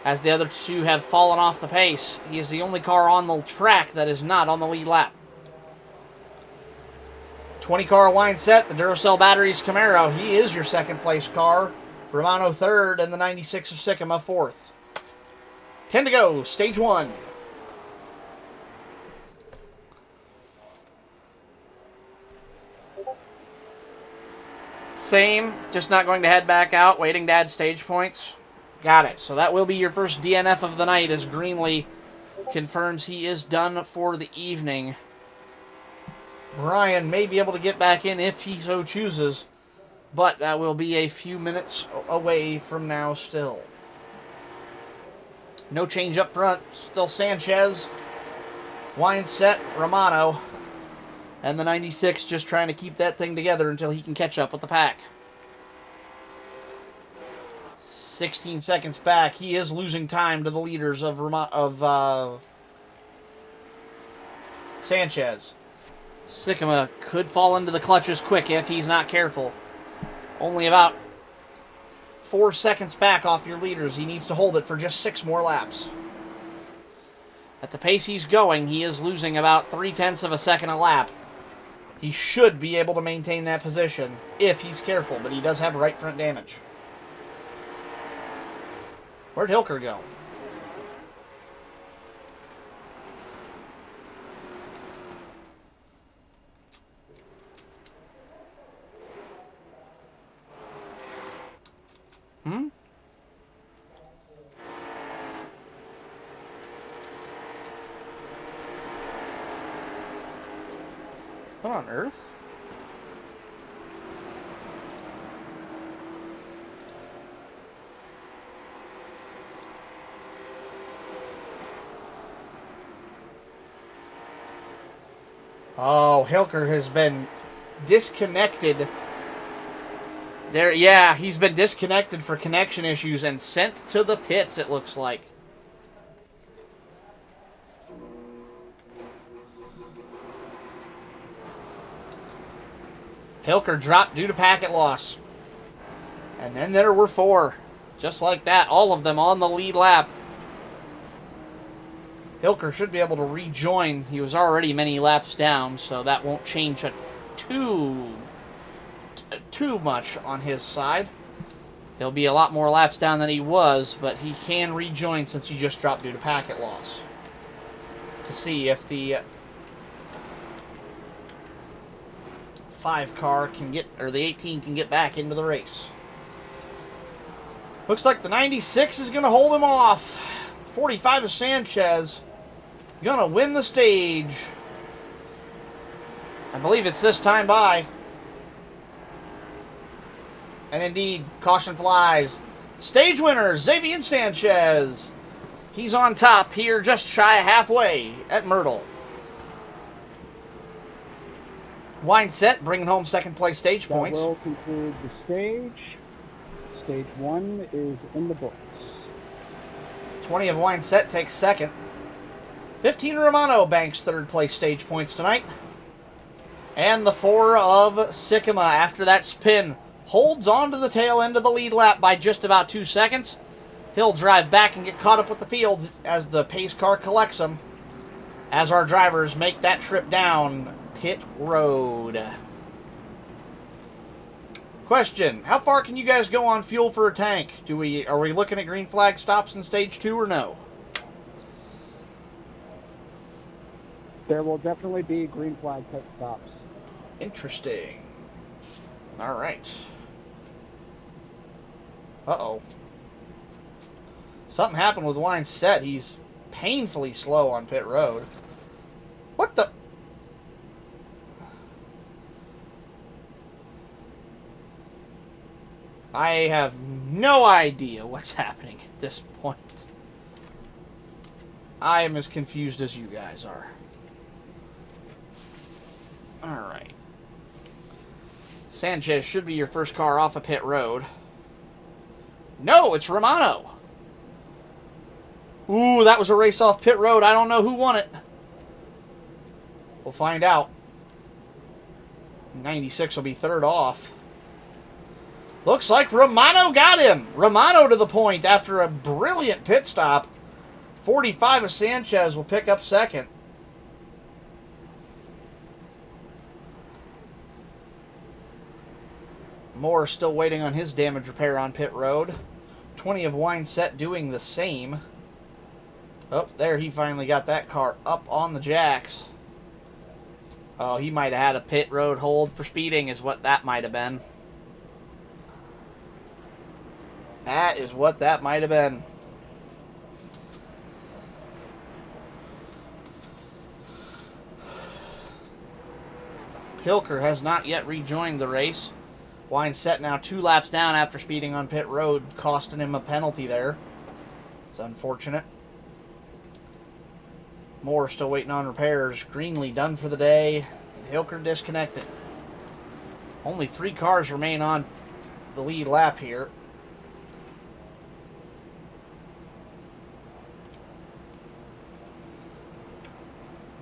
as the other 2 have fallen off the pace. He is the only car on the track that is not on the lead lap. 20 car Wineset, the Duracell Batteries Camaro. He is your 2nd place car. Romano 3rd, and the 96 of Sycamore 4th. 10 to go, stage 1. Same, just not going to head back out, waiting to add stage points. Got it. So that will be your first DNF of the night as Greenlee confirms he is done for the evening. Brian may be able to get back in if he so chooses, but that will be a few minutes away from now still. No change up front. Still Sanchez, Wineset, Romano, and the 96 just trying to keep that thing together until he can catch up with the pack. 16 seconds back. He is losing time to the leaders of Sanchez. Sycamore could fall into the clutches quick if he's not careful. Only about 4 seconds back off your leaders. He needs to hold it for just 6 more laps. At the pace he's going, he is losing about 0.3 of a second a lap. He should be able to maintain that position if he's careful, but he does have right front damage. Where'd Hilker go? What on earth? Oh, Hilker has been disconnected. There, yeah, he's been disconnected for connection issues and sent to the pits, it looks like. Hilker dropped due to packet loss. And then there were 4. Just like that, all of them on the lead lap. Hilker should be able to rejoin. He was already many laps down, so that won't change too much on his side. He'll be a lot more laps down than he was, but he can rejoin since he just dropped due to packet loss. To see if the 5 car can get, or the 18 can get back into the race. Looks like the 96 is going to hold him off. 45 of Sanchez going to win the stage. I believe it's this time by. And indeed, caution flies. Stage winner, Xavier Sanchez. He's on top here, just shy of halfway at Myrtle. Wineset bringing home second place stage points. That will conclude the stage. Stage 1 is in the books. 20 of Wineset takes second. 15 Romano banks third place stage points tonight. And the 4 of Sycamore after that spin holds on to the tail end of the lead lap by just about 2 seconds. He'll drive back and get caught up with the field as the pace car collects him. As our drivers make that trip down pit road. Question, how far can you guys go on fuel for a tank? Are we looking at green flag stops in stage 2 or no? There will definitely be green flag pit stops. Interesting. All right. Uh-oh. Something happened with Wineset. He's painfully slow on pit road. What the? I have no idea what's happening at this point. I am as confused as you guys are. Alright. Sanchez should be your first car off of pit road. No, it's Romano. Ooh, that was a race off pit road. I don't know who won it. We'll find out. 96 will be third off. Looks like Romano got him. Romano to the point after a brilliant pit stop. 45 of Sanchez will pick up second. Moore still waiting on his damage repair on pit road. 20 of Wineset doing the same. Oh, there he finally got that car up on the jacks. Oh, he might have had a pit road hold for speeding is what that might have been. That is what that might have been. Hilker has not yet rejoined the race. Wineset now 2 laps down after speeding on pit road, costing him a penalty there. It's unfortunate. Moore still waiting on repairs. Greenlee done for the day. And Hilker disconnected. Only 3 cars remain on the lead lap here.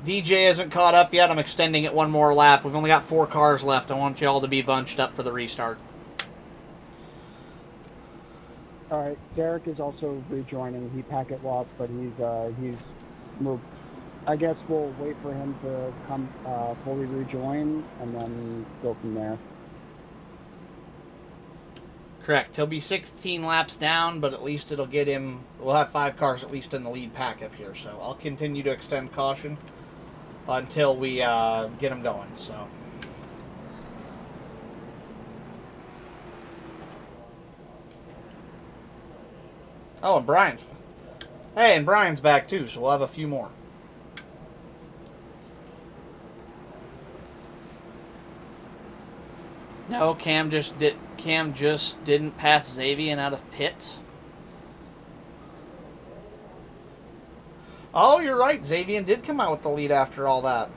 DJ isn't caught up yet. I'm extending it one more lap. We've only got 4 cars left. I want you all to be bunched up for the restart. All right, Derek is also rejoining. He packet lost, but he's moved. I guess we'll wait for him to come fully rejoin and then go from there. Correct. He'll be 16 laps down, but at least it'll get him... We'll have 5 cars at least in the lead pack up here, so I'll continue to extend caution until we get him going, so... Oh, and Brian's... Hey, and Brian's back too, so we'll have a few more. No, Cam just didn't pass Xavier out of pits. Oh, you're right. Xavier did come out with the lead after all that.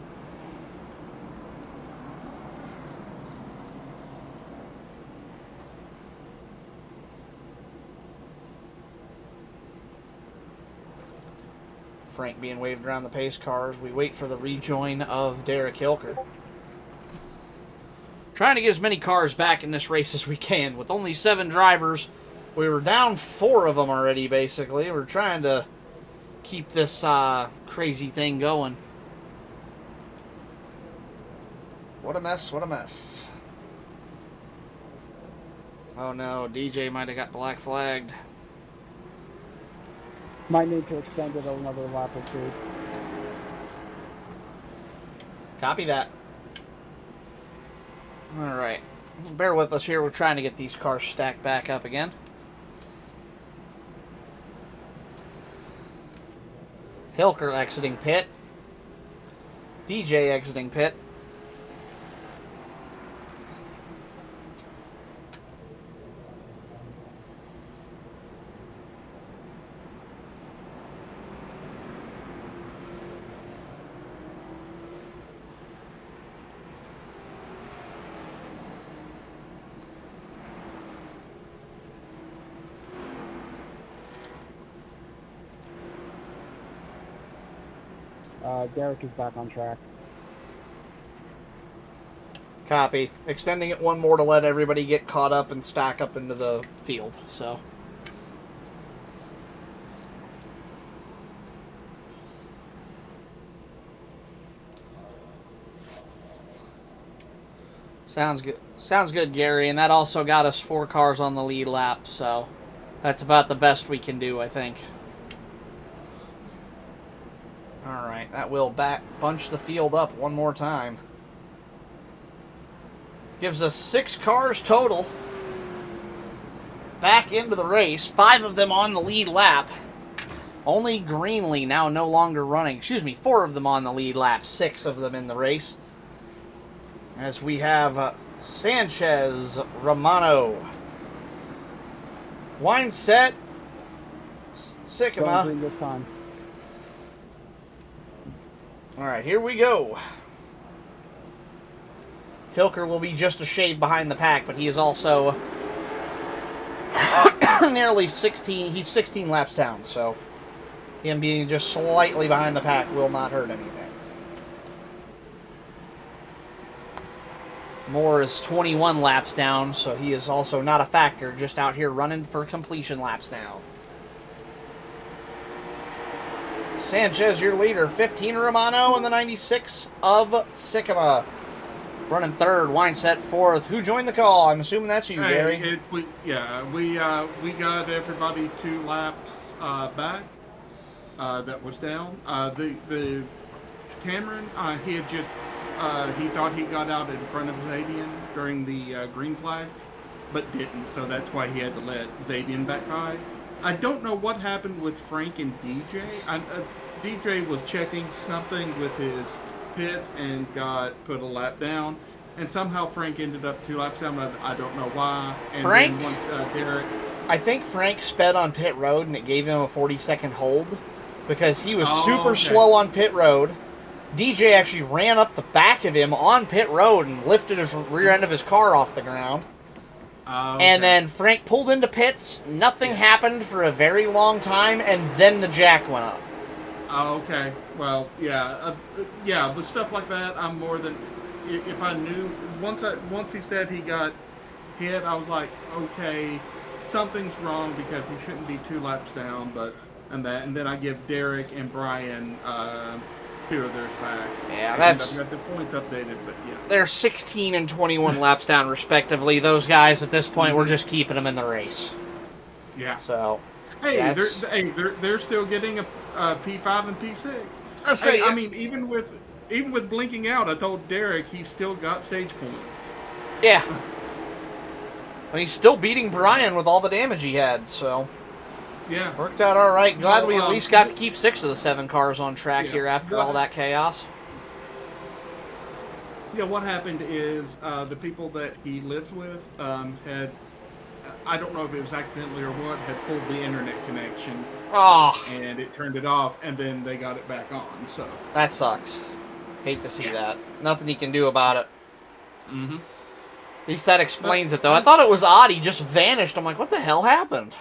Frank being waved around the pace cars. We wait for the rejoin of Derek Hilker. Trying to get as many cars back in this race as we can. With only 7 drivers, we were down 4 of them already, basically. We're trying to keep this crazy thing going. What a mess, what a mess. Oh no, DJ might have got black flagged. Might need to extend it another lap or 2. Copy that. Alright. Bear with us here. We're trying to get these cars stacked back up again. Hilker exiting pit. DJ exiting pit. Derek is back on track. Copy. Extending it one more to let everybody get caught up and stack up into the field. So. Sounds good. Sounds good, Gary. And that also got us 4 cars on the lead lap. So that's about the best we can do, I think. Alright, that will bunch the field up one more time. Gives us 6 cars total. Back into the race. 5 of them on the lead lap. Only Greenlee now no longer running. Excuse me, 4 of them on the lead lap. 6 of them in the race. As we have Sanchez, Romano, Wineset, Sycamore. Going green this time. Alright, here we go. Hilker will be just a shade behind the pack, but he is also nearly 16. He's 16 laps down, so him being just slightly behind the pack will not hurt anything. Moore is 21 laps down, so he is also not a factor, just out here running for completion laps now. Sanchez, your leader. 15 Romano and the 96 of Sycamore. Running third, Wineset fourth. Who joined the call? I'm assuming that's you, Gary. We got everybody 2 laps back that was down. The Cameron, he had just he thought he got out in front of Zadian during the green flag, but didn't. So that's why he had to let Zadian back by. I don't know what happened with Frank and DJ. DJ was checking something with his pits and got put a lap down. And somehow Frank ended up 2 laps down. I don't know why. And Frank? then once Derek... I think Frank sped on pit road, and it gave him a 40-second hold because he was super slow on pit road. DJ actually ran up the back of him on pit road and lifted his rear end of his car off the ground. And then Frank pulled into pits. Nothing happened for a very long time, and then the jack went up. Okay. Well, yeah. With stuff like that, I'm more than... If I knew... Once he said he got hit, I was like, okay, something's wrong because he shouldn't be 2 laps down, and then I give Derek and Brian 2 of theirs back. Yeah, and that's... I've got the points updated, but yeah. They're 16 and 21 laps down, respectively. Those guys, at this point, we're just keeping them in the race. Yeah. So... Hey, they're still getting a P5 and P6. Hey, I mean, even with blinking out, I told Derek he's still got stage points. Yeah. And he's still beating Brian with all the damage he had, so... Yeah. Worked out all right. Glad we at Well, least got to keep 6 of the 7 cars on track here after all that chaos. Yeah, what happened is the people that he lives with had... I don't know if it was accidentally or what, had pulled the internet connection. Oh. And it turned it off, and then they got it back on, so... That sucks. Hate to see that. Nothing he can do about it. Mm-hmm. At least that explains it, though. I thought it was odd. He just vanished. I'm like, what the hell happened?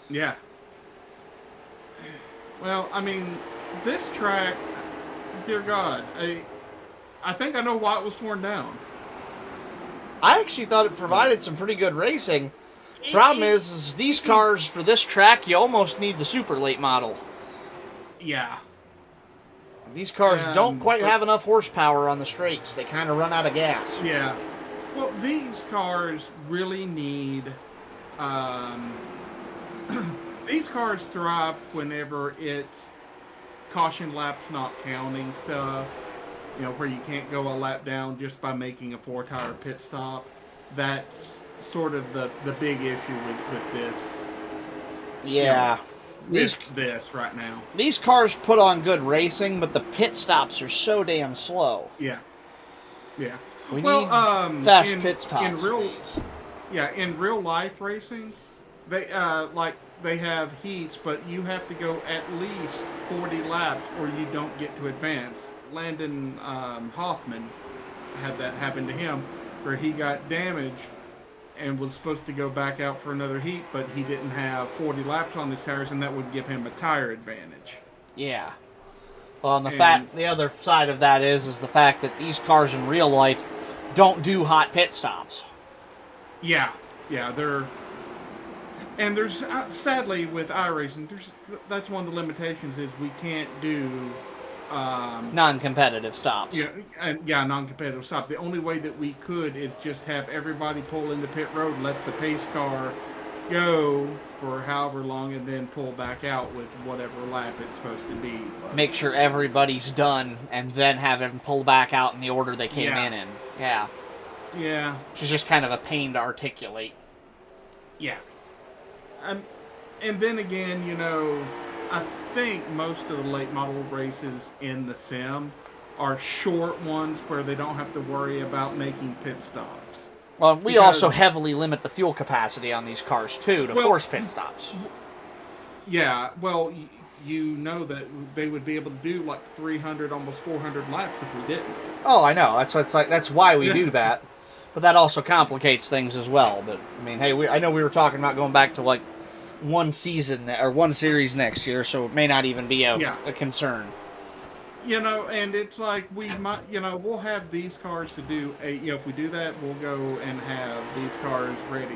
Yeah. Well, I mean, this track, dear God, I think I know why it was torn down. I actually thought it provided some pretty good racing. Problem is these cars, for this track, you almost need the super late model. Yeah. These cars don't quite have enough horsepower on the straights. They kind of run out of gas. Yeah. Well, these cars really need... these cars thrive whenever it's caution laps not counting stuff. You know, where you can't go a lap down just by making a 4-tire pit stop. That's sort of the big issue with this. Yeah. You know, this right now. These cars put on good racing, but the pit stops are so damn slow. Yeah. Yeah. We need fast pit stops. In real life racing, they they have heats, but you have to go at least 40 laps or you don't get to advance. Landon Hoffman had that happen to him, where he got damaged and was supposed to go back out for another heat, but he didn't have 40 laps on his tires, and that would give him a tire advantage. Yeah. Well, and the other side of that is the fact that these cars in real life don't do hot pit stops. Yeah, they're... And there's, sadly, with iRacing, that's one of the limitations is we can't do... non-competitive stops. Yeah, non-competitive stop. The only way that we could is just have everybody pull in the pit road, let the pace car go for however long, and then pull back out with whatever lap it's supposed to be. But make sure everybody's done, and then have them pull back out in the order they came in. Yeah. Yeah. Which is just kind of a pain to articulate. Yeah. And then again, you know, I think most of the late model races in the sim are short ones where they don't have to worry about making pit stops. Well, we also heavily limit the fuel capacity on these cars, too, to force pit stops. Yeah, well, you know that they would be able to do like 300, almost 400 laps if we didn't. Oh, I know. That's why we do that. But that also complicates things as well. But, I mean, hey, I know we were talking about going back to, like, one season or one series next year, so it may not even be a concern. You know, and it's like we might, you know, we'll have these cars to do if we do that, we'll go and have these cars ready.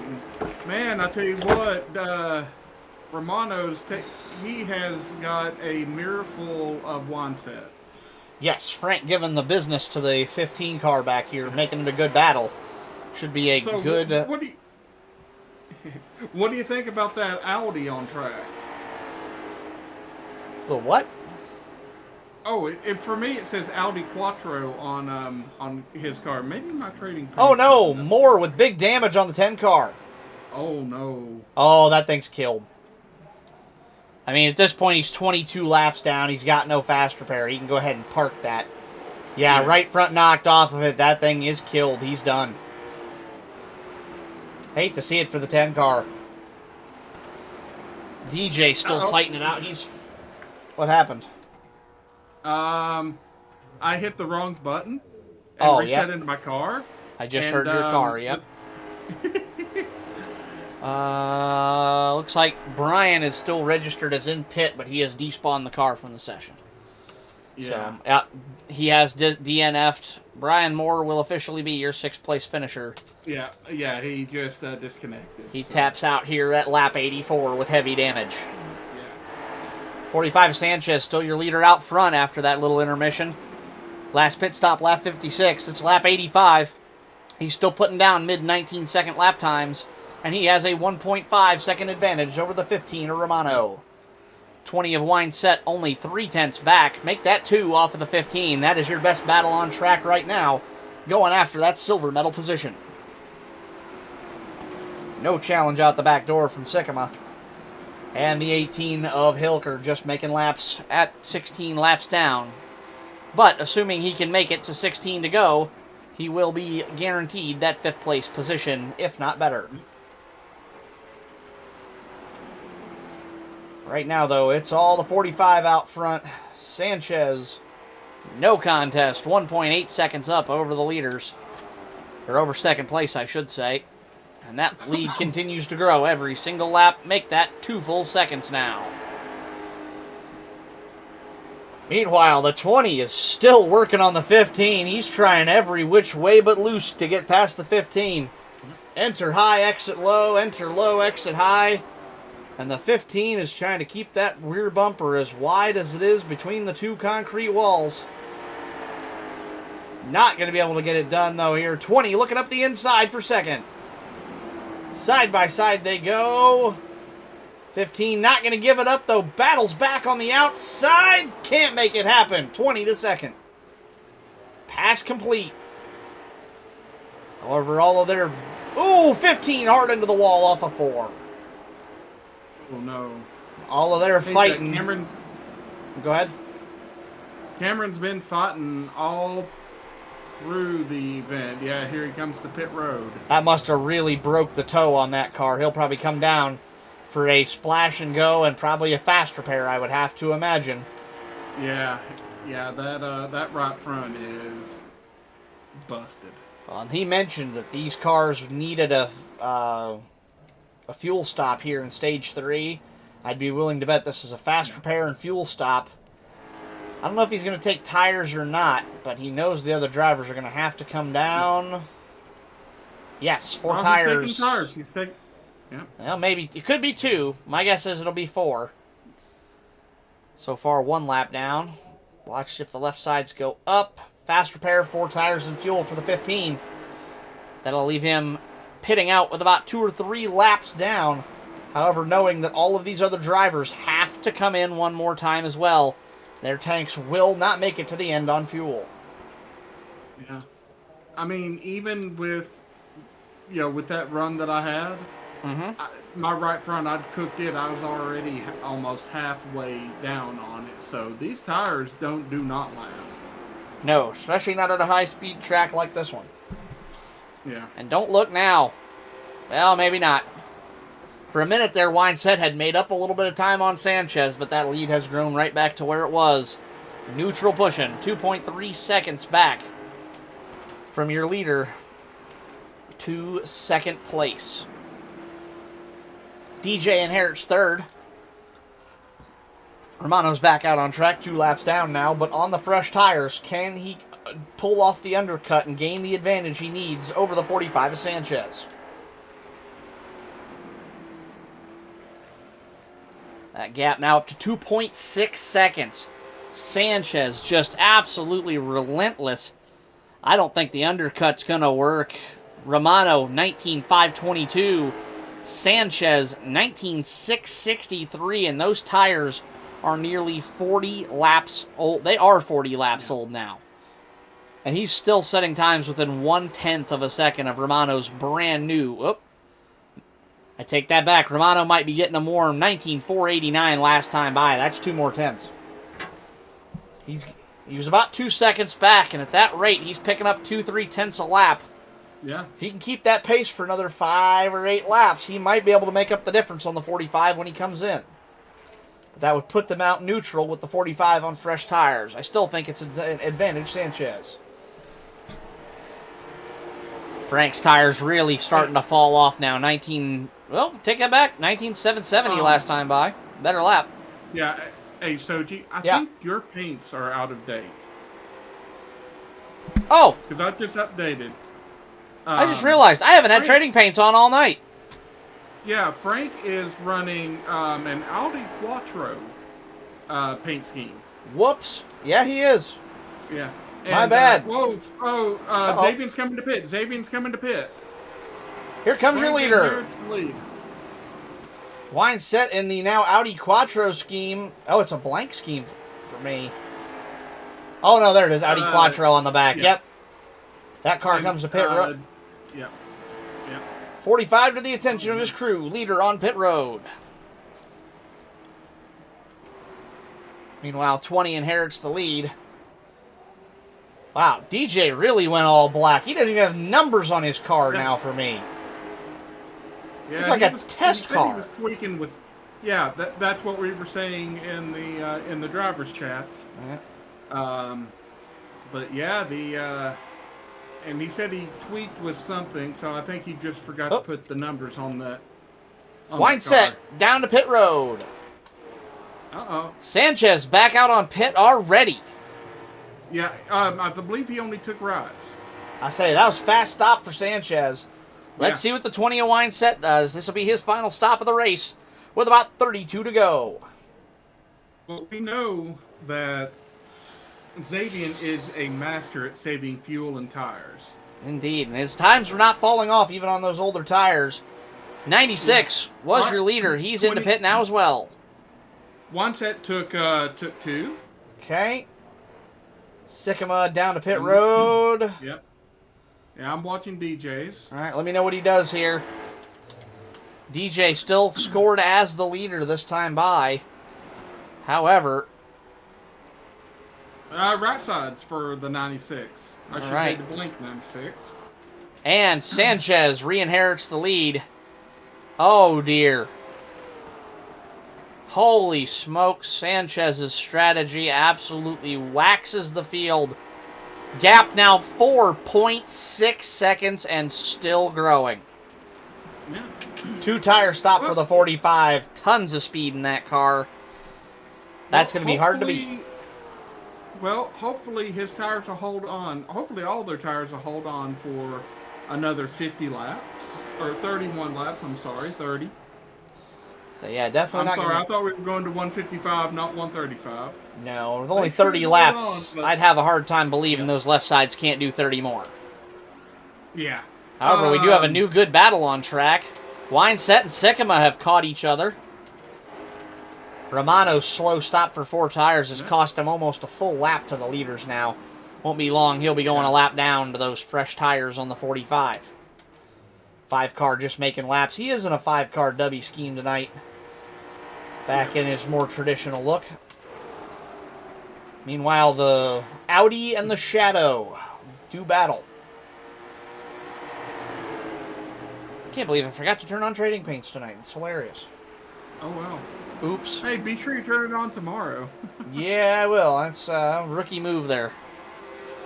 Man, I tell you what, Romano's, he has got a mirror full of wine set. Yes, Frank giving the business to the 15 car back here, making it a good battle. Should be a good... What do you think about that Audi on track? The what? Oh, for me it says Audi Quattro on his car. Maybe my trading. Oh no, more with big damage on the 10 car. Oh no. Oh, that thing's killed. I mean, at this point he's 22 laps down. He's got no fast repair. He can go ahead and park that. Yeah, right front knocked off of it. That thing is killed. He's done. Hate to see it for the 10 car. DJ still fighting it out. What happened? I hit the wrong button and reset into my car. I just heard your car, yep. Looks like Brian is still registered as in pit, but he has despawned the car from the session. Yeah. So, he has DNF'd. Brian Moore will officially be your 6th place finisher. Yeah, he just disconnected. He taps out here at lap 84 with heavy damage. Yeah. 45 Sanchez, still your leader out front after that little intermission. Last pit stop, lap 56. It's lap 85. He's still putting down mid-19-second lap times, and he has a 1.5-second advantage over the 15 of Romano. 20 of Wineset, only 0.3 back. Make that 2 off of the 15. That is your best battle on track right now, going after that silver medal position. No challenge out the back door from Sycamore. And the 18 of Hilker just making laps at 16 laps down. But assuming he can make it to 16 to go, he will be guaranteed that 5th place position, if not better. Right now, though, it's all the 45 out front. Sanchez, no contest, 1.8 seconds up over the leaders. Or over 2nd place, I should say. And that lead continues to grow every single lap. Make that 2 full seconds now. Meanwhile, the 20 is still working on the 15. He's trying every which way but loose to get past the 15. Enter high, exit low, enter low, exit high. And the 15 is trying to keep that rear bumper as wide as it is between the 2 concrete walls. Not going to be able to get it done, though, here. 20 looking up the inside for 2nd. Side by side they go. 15 not going to give it up, though. Battles back on the outside. Can't make it happen. 20 to 2nd. Pass complete. However, all of their... Ooh, 15 hard into the wall off of 4. Oh, no. All of their fighting. Cameron's... Go ahead. Cameron's been fighting all through the event. Yeah, here he comes to pit road. That must have really broke the toe on that car. He'll probably come down for a splash and go and probably a fast repair, I would have to imagine. Yeah, that right front is busted. And he mentioned that these cars needed a fuel stop here in Stage 3. I'd be willing to bet this is a fast repair and fuel stop. I don't know if he's going to take tires or not, but he knows the other drivers are going to have to come down. Yes, 4 tires. He's taking tires. He's taking... Yeah. Well, maybe. It could be 2. My guess is it'll be 4. So far, 1 lap down. Watch if the left sides go up. Fast repair, 4 tires and fuel for the 15. That'll leave him pitting out with about 2 or 3 laps down. However, knowing that all of these other drivers have to come in one more time as well, their tanks will not make it to the end on fuel. Yeah. I mean, even with, with that run that I had, my right front, I'd cooked it. I was already almost halfway down on it. So these tires do not last. No, especially not at a high-speed track like this one. Yeah. And don't look now. Well, maybe not. For a minute there, Wineset had made up a little bit of time on Sanchez, but that lead has grown right back to where it was. Neutral pushing, 2.3 seconds back from your leader to 2nd place. DJ inherits 3rd. Romano's back out on track, 2 laps down now, but on the fresh tires, can he pull off the undercut and gain the advantage he needs over the 45 of Sanchez? That gap now up to 2.6 seconds. Sanchez just absolutely relentless. I don't think the undercut's going to work. Romano, 19.522. Sanchez, 19.663. And those tires are nearly 40 laps old. They are 40 laps old now. And he's still setting times within 1/10 of a second of Romano's brand new. Oop. I take that back. Romano might be getting a warm 19.489 last time by. That's 2 more tenths. He was about 2 seconds back, and at that rate, he's picking up 2.3 a lap. Yeah. If he can keep that pace for another 5 or 8 laps, he might be able to make up the difference on the 45 when he comes in. But that would put them out neutral with the 45 on fresh tires. I still think it's an advantage Sanchez. Frank's tires really starting to fall off now. Well, take that back. 19.770 last time by. Better lap. Yeah. Hey, Soji, I think your paints are out of date. Oh! Because I just updated. I just realized I haven't had trading paints on all night. Yeah, Frank is running an Audi Quattro paint scheme. Whoops. Yeah, he is. Yeah. My bad. Xavier's coming to pit. Here comes your leader. inherits the lead. Wine set in the now Audi Quattro scheme. Oh, it's a blank scheme for me. Oh, no, there it is. Audi Quattro on the back. Yeah. Yep. That car comes to pit road. Yep. 45 to the attention of his crew. Leader on pit road. Meanwhile, 20 inherits the lead. Wow, DJ really went all black. He doesn't even have numbers on his car now for me. Yeah, It's like a test he said car. He was tweaking with, yeah, that's what we were saying in the drivers chat. But yeah, and he said he tweaked with something, so I think he just forgot to put the numbers on that. Wine set down to pit road. Sanchez back out on pit already. Yeah, I believe he only took rides. I say that was fast stop for Sanchez. Let's see what the 20 of Wine set does. This will be his final stop of the race with about 32 to go. Well, we know that Xavier is a master at saving fuel and tires. Indeed, and his times were not falling off even on those older tires. 96 was your leader. He's into pit now as well. One set took 2. Okay. Sycamore down to pit road. Yep. Yeah, I'm watching DJ's. All right, let me know what he does here. DJ still scored as the leader this time by. However, right sides for the 96. I should say the blank 96. And Sanchez re-inherits the lead. Oh, dear. Holy smokes, Sanchez's strategy absolutely waxes the field. Gap now 4.6 seconds and still growing. Yeah. 2 tire stop for the 45. Tons of speed in that car. That's going to be hard to beat. Well, hopefully his tires will hold on. Hopefully all their tires will hold on for another 50 laps. Or 31 laps, I'm sorry, 30. So, yeah, definitely I thought we were going to 155, not 135. No, with only 30 laps, I'd have a hard time believing those left sides can't do 30 more. Yeah. However, we do have a new good battle on track. Wineset and Sycamore have caught each other. Romano's slow stop for 4 tires has cost him almost a full lap to the leaders now. Won't be long, he'll be going a lap down to those fresh tires on the 45. 5-car just making laps. He is in a 5-car W scheme tonight. Back in his more traditional look. Meanwhile, the Audi and the Shadow do battle. I can't believe I forgot to turn on trading paints tonight. It's hilarious. Oh, well. Oops. Hey, be sure you turn it on tomorrow. Yeah, I will. That's a rookie move there.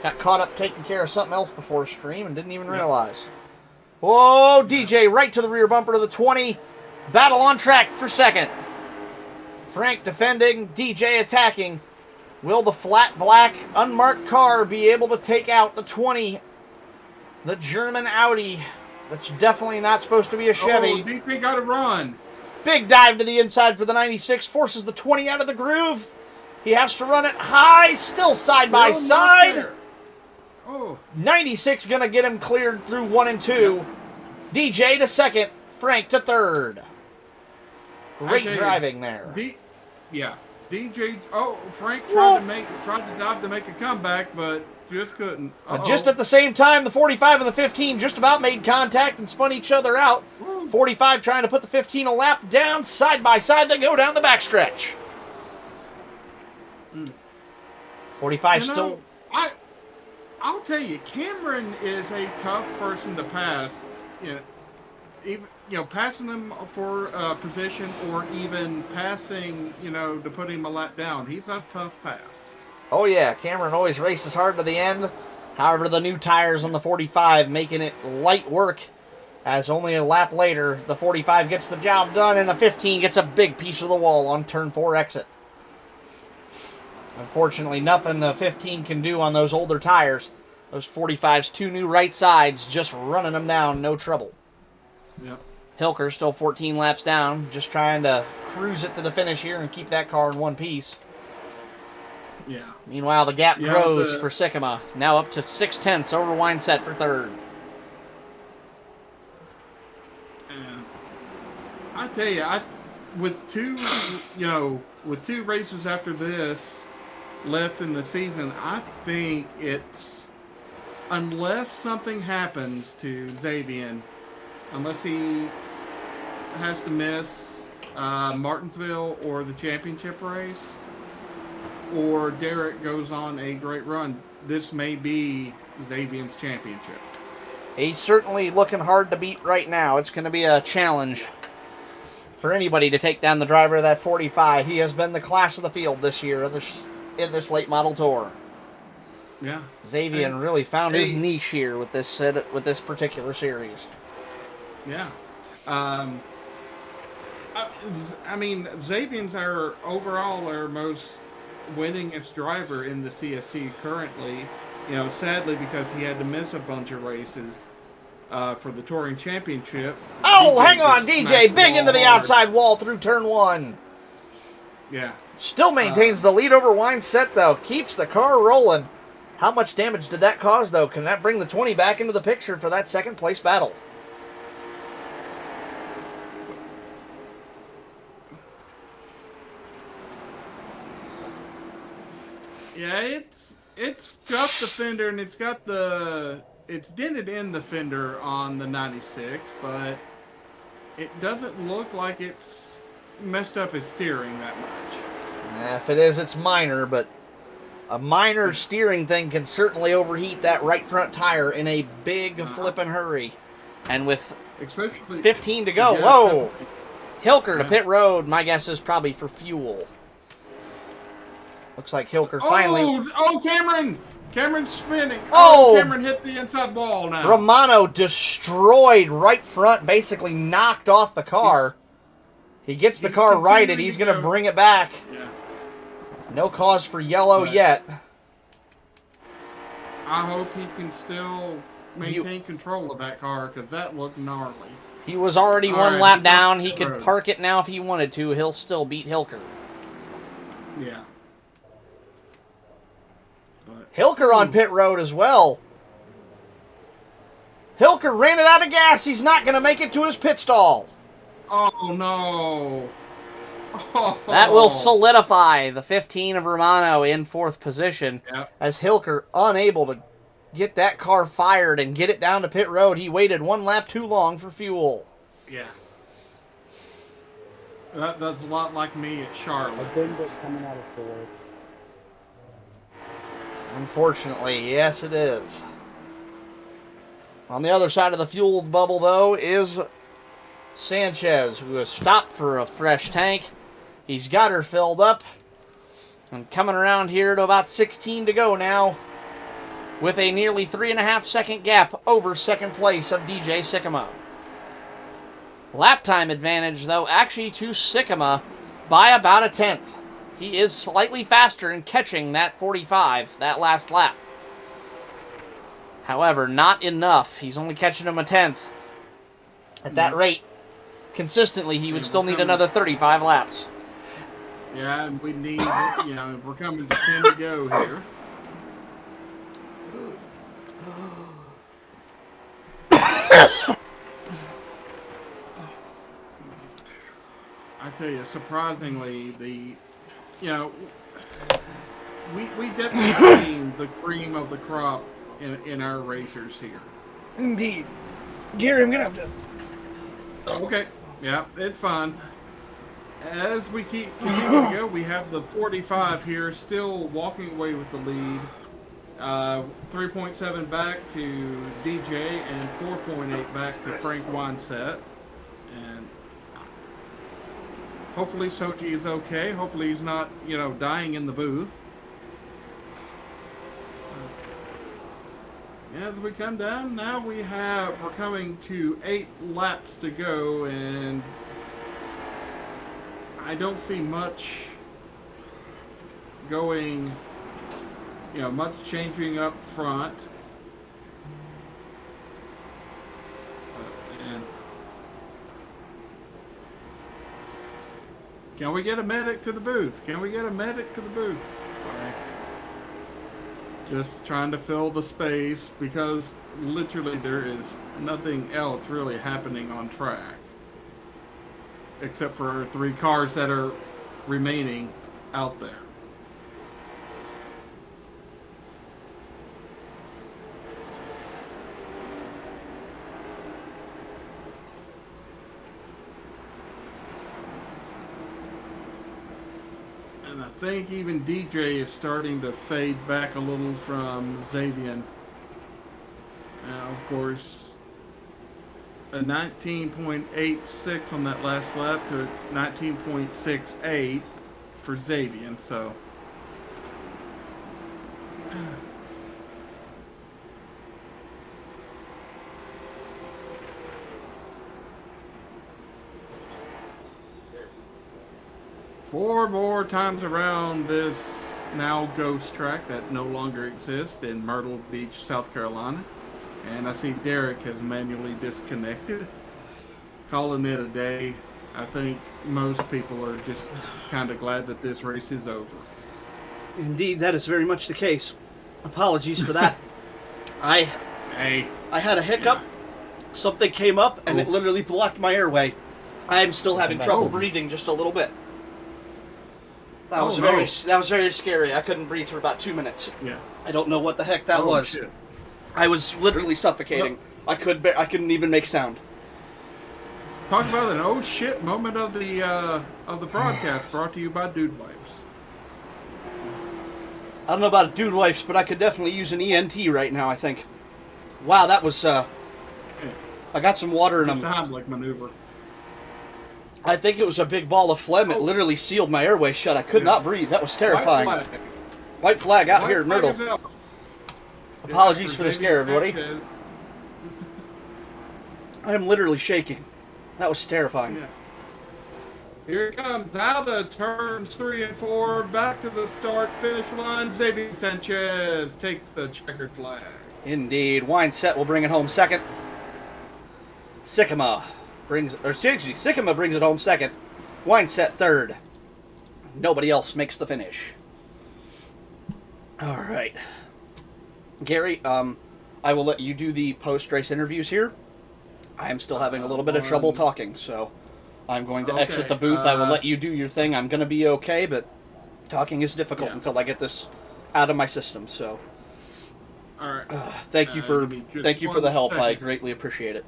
Got caught up taking care of something else before stream and didn't even realize. Whoa, DJ right to the rear bumper of the 20. Battle on track for second. Frank defending, DJ attacking. Will the flat black unmarked car be able to take out the 20? The German Audi. That's definitely not supposed to be a Chevy. Oh, DJ got to run. Big dive to the inside for the 96. Forces the 20 out of the groove. He has to run it high. Still side by side. Oh. 96 going to get him cleared through 1 and 2. DJ to second. Frank to third. Great driving there. DJ. Oh, Frank tried to dive to make a comeback, but just couldn't. Just at the same time, the 45 and the 15 just about made contact and spun each other out. 45 trying to put the 15 a lap down. Side by side, they go down the backstretch. 45 You know, still. I'll tell you, Cameron is a tough person to pass. You know, even passing him for position or even passing, to put him a lap down. He's a tough pass. Oh yeah, Cameron always races hard to the end. However, the new tires on the 45 making it light work. As only a lap later, the 45 gets the job done, and the 15 gets a big piece of the wall on turn 4 exit. Unfortunately, nothing the 15 can do on those older tires. Those 45's 2 new right sides, just running them down, no trouble. Yep. Hilker still 14 laps down, just trying to cruise it to the finish here and keep that car in one piece. Yeah. Meanwhile, the gap grows for Sycamore, now up to 6/10 over Wineset for third. I tell you, with two races after this left in the season, I think it's, unless something happens to Xavier, unless he has to miss Martinsville or the championship race, or Derek goes on a great run, this may be Xavier's championship. He's certainly looking hard to beat right now. It's going to be a challenge for anybody to take down the driver of that 45. He has been the class of the field this year in this late model tour. Yeah. Xavier really found his niche here with this particular series. Yeah. I mean, Xavier's our most winningest driver in the CSC currently. Sadly, because he had to miss a bunch of races for the touring championship. Oh, hang on, DJ, big into the outside wall through turn 1. Yeah. Still maintains the lead over Wineset, though. Keeps the car rolling. How much damage did that cause, though? Can that bring the 20 back into the picture for that second place battle? Yeah, it's scuffed the fender, and it's dented in the fender on the 96, but it doesn't look like it's messed up his steering that much. If it is, it's minor, but a minor steering thing can certainly overheat that right front tire in a big flippin' hurry. And with especially 15 to go, whoa! Hilker to pit road, my guess is probably for fuel. Looks like Hilker finally... Oh, Cameron! Cameron's spinning. Oh! Cameron hit the inside wall now. Romano destroyed right front, basically knocked off the car. He gets the car righted. He's going to bring it back. Yeah. No cause for yellow yet. I hope he can still maintain control of that car, because that looked gnarly. He was already one lap down. He could park it now if he wanted to. He'll still beat Hilker. Yeah. Hilker on pit road as well. Hilker ran it out of gas. He's not going to make it to his pit stall. Oh, no. Oh. That will solidify the 15 of Romano in 4th position. Yep. As Hilker unable to get that car fired and get it down to pit road. He waited 1 lap too long for fuel. Yeah. That's a lot like me at Charlotte. A big bit coming out of 4th. Unfortunately, yes it is. On the other side of the fuel bubble, though, is Sanchez, who has stopped for a fresh tank. He's got her filled up. And coming around here to about 16 to go now, with a nearly 3.5 second gap over second place of DJ Sycamore. Lap time advantage, though, actually to Sycamore by about 1/10. He is slightly faster in catching that 45, that last lap. However, not enough. He's only catching him 1/10. At that rate, consistently, he would still need another 35 laps. Yeah, and we need, we're coming to 10 to go here. I tell you, surprisingly, we definitely seen the cream of the crop in our racers here. Indeed. Gary, I'm going to have to... Okay. Yeah, it's fine. as we keep continuing to go, we have the 45 here still walking away with the lead. 3.7 back to DJ and 4.8 back to Frank Weinset. And hopefully Sochi is okay. Hopefully he's not, dying in the booth. As we come down, now we're coming to 8 laps to go, and I don't see much going, much changing up front. And can we get a medic to the booth? All right. Just trying to fill the space because literally there is nothing else really happening on track. Except for 3 cars that are remaining out there. And I think even DJ is starting to fade back a little from Xavier. Now, of course, a 19.86 on that last lap to 19.68 for Xavier, so. Four more times around this now ghost track that no longer exists in Myrtle Beach, South Carolina. And I see Derek has manually disconnected. Calling it a day. I think most people are just kind of glad that this race is over. Indeed, that is very much the case. Apologies for that. I had a hiccup. Something came up, and it literally blocked my airway. I am still having trouble breathing just a little bit. That was very scary. I couldn't breathe for about 2 minutes. Yeah. I don't know what the heck that was. Shit. I was literally suffocating. I couldn't even make sound. Talk about an oh shit moment of the broadcast, brought to you by Dude Wipes. I don't know about dude wipes, but I could definitely use an ENT right now, I think. Wow, that was I got some water in them. Just a Heimlich maneuver. I think it was a big ball of phlegm. It literally sealed my airway shut. I could not breathe. That was terrifying. White flag out here in Myrtle. Apologies for the scare, everybody. I am literally shaking. That was terrifying. Yeah. Here it comes out of turns 3 and 4, back to the start finish line. Xavier Sanchez takes the checkered flag. Indeed, Weinset will bring it home second. Sycamore brings it home second. Weinset third. Nobody else makes the finish. All right, Gary. I will let you do the post-race interviews here. I am still having a little bit of trouble talking, so I'm going to exit the booth. I will let you do your thing. I'm going to be okay, but talking is difficult until I get this out of my system. So, all right. Thank you for the help. Second. I greatly appreciate it.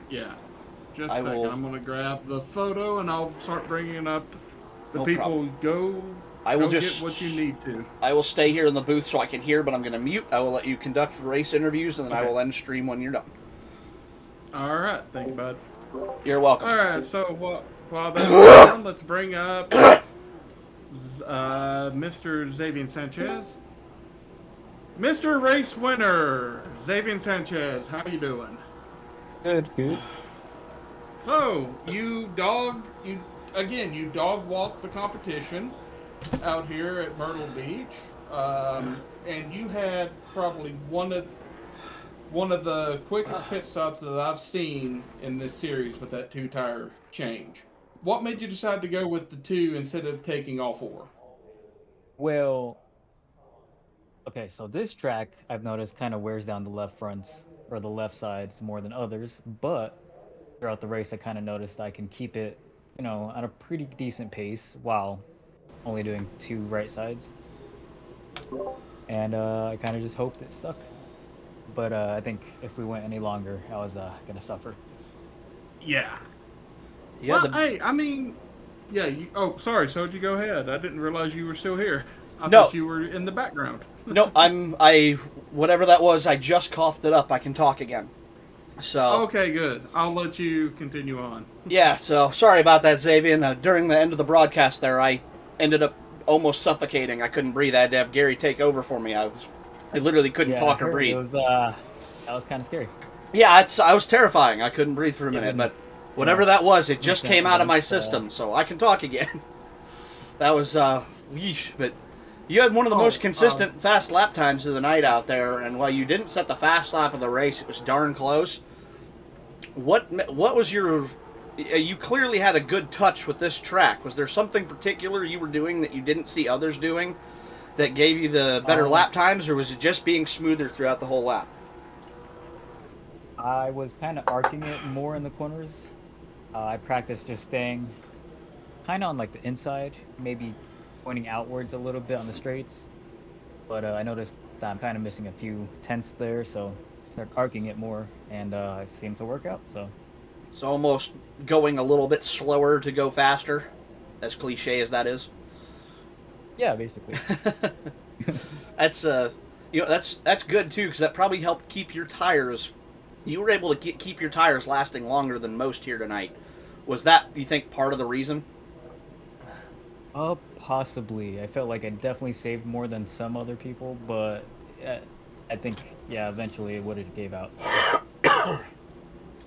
Yeah. Just a second. I'm going to grab the photo and I'll start bringing up the people. Problem. Go get what you need to. I will stay here in the booth so I can hear, but I'm going to mute. I will let you conduct race interviews, and then I will end stream when you're done. All right. Thank you, bud. You're welcome. All right. So while that's done, let's bring up Mr. Xavier Sanchez. Mr. Race Winner, Xavier Sanchez. How you doing? Good. So, you dog walked the competition out here at Myrtle Beach, and you had probably one of the quickest pit stops that I've seen in this series with that 2-tire change. What made you decide to go with the 2 instead of taking all 4? Well, okay, so this track I've noticed kind of wears down the left fronts or the left sides more than others, but throughout the race I kind of noticed I can keep it, at a pretty decent pace while only doing 2 right sides. And I kind of just hoped it stuck. But I think if we went any longer, I was going to suffer. Yeah. Yeah. Well, hey, I mean, Yeah. Oh, sorry, Soji. Go ahead. I didn't realize you were still here. I No. thought you were in the background. No, whatever that was, I just coughed it up. I can talk again. So. Okay, good. I'll let you continue on. Yeah, so sorry about that, Xavier. During the end of the broadcast there, I ended up almost suffocating. I couldn't breathe. I had to have Gary take over for me. I literally couldn't Yeah, talk I or heard breathe. It was that was kind of scary. Yeah, I was terrifying. I couldn't breathe for a minute, Even- but whatever that was, it just Recent came out of my events, system, so I can talk again. That was, yeesh. But you had one of the most consistent fast lap times of the night out there, and while you didn't set the fast lap of the race, it was darn close. What was your... You clearly had a good touch with this track. Was there something particular you were doing that you didn't see others doing that gave you the better lap times, or was it just being smoother throughout the whole lap? I was kind of arcing it more in the corners. I practiced just staying kind of on like the inside, maybe pointing outwards a little bit on the straights. But I noticed that I'm kind of missing a few tenths there, so I started arcing it more, and it seemed to work out. So It's almost going a little bit slower to go faster, as cliche as that is. yeah, basically. That's that's good too, because that probably helped keep your tires. You were able to keep your tires lasting longer than most here tonight. Was that, you think, part of the reason? Possibly. I felt like I definitely saved more than some other people, but I think, yeah, eventually it would have gave out.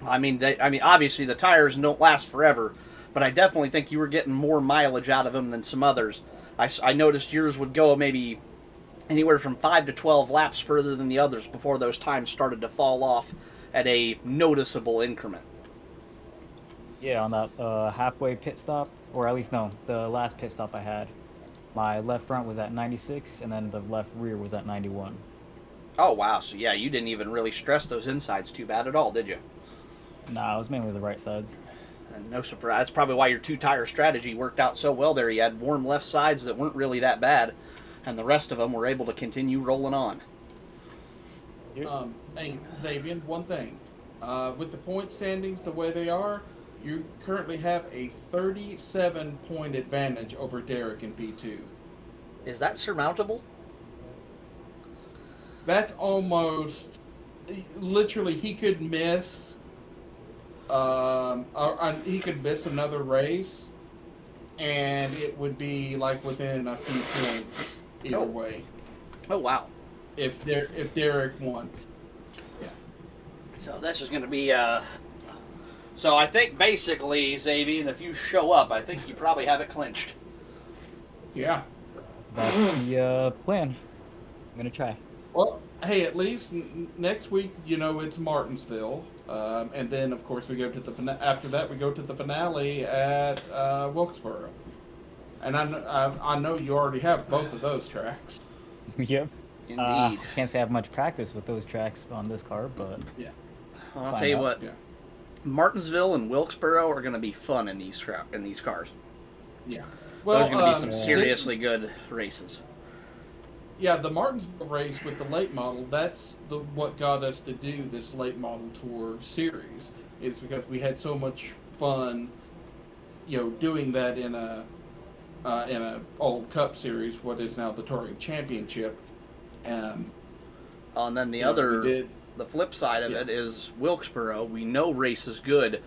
I mean, obviously the tires don't last forever, but I definitely think you were getting more mileage out of them than some others. I noticed yours would go maybe anywhere from 5 to 12 laps further than the others before those times started to fall off at a noticeable increment. Yeah, on that halfway pit stop, or at least no, the last pit stop I had, my left front was at 96, and then the left rear was at 91. Oh, wow. So, yeah, you didn't even really stress those insides too bad at all, did you? Nah, it was mainly the right sides. And no surprise. That's probably why your two-tire strategy worked out so well there. You had warm left sides that weren't really that bad, and the rest of them were able to continue rolling on. Hey, Davian, one thing. With the point standings the way they are, you currently have a 37-point advantage over Derek in P2. Is that surmountable? That's almost... Literally, he could miss... he could miss another race, and it would be like within a few points either way. Oh, wow. If Derek won. Yeah. So this is going to be... So I think basically, Xavier, if you show up, I think you probably have it clinched. Yeah. That's the plan. I'm gonna try. Well, hey, at least next week, it's Martinsville, and then of course we go to the after that we go to the finale at Wilkesboro, and I know you already have both of those tracks. Yep. Indeed. Can't say I have much practice with those tracks on this car, but Yeah. Well, I'll tell you out. what. Yeah. Martinsville and Wilkesboro are going to be fun in these cars. Yeah. Those are going to be some this- seriously good races. Yeah, the Martinsville race with the late model, that's what got us to do this late model tour series, is because we had so much fun, doing that in a old Cup series, what is now the Touring Championship. And then we did. the flip side of it is Wilkesboro. We know race is good,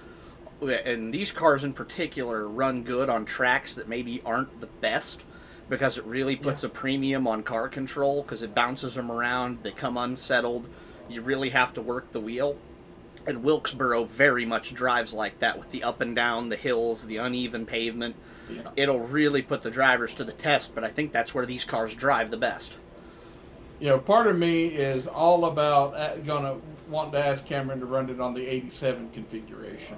and these cars in particular run good on tracks that maybe aren't the best, because it really puts a premium on car control, because it bounces them around, they come unsettled, you really have to work the wheel. And Wilkesboro very much drives like that, with the up and down, the hills, the uneven pavement. Yeah. It'll really put the drivers to the test, but I think that's where these cars drive the best. Part of me is all about wanting to ask Cameron to run it on the 87 configuration.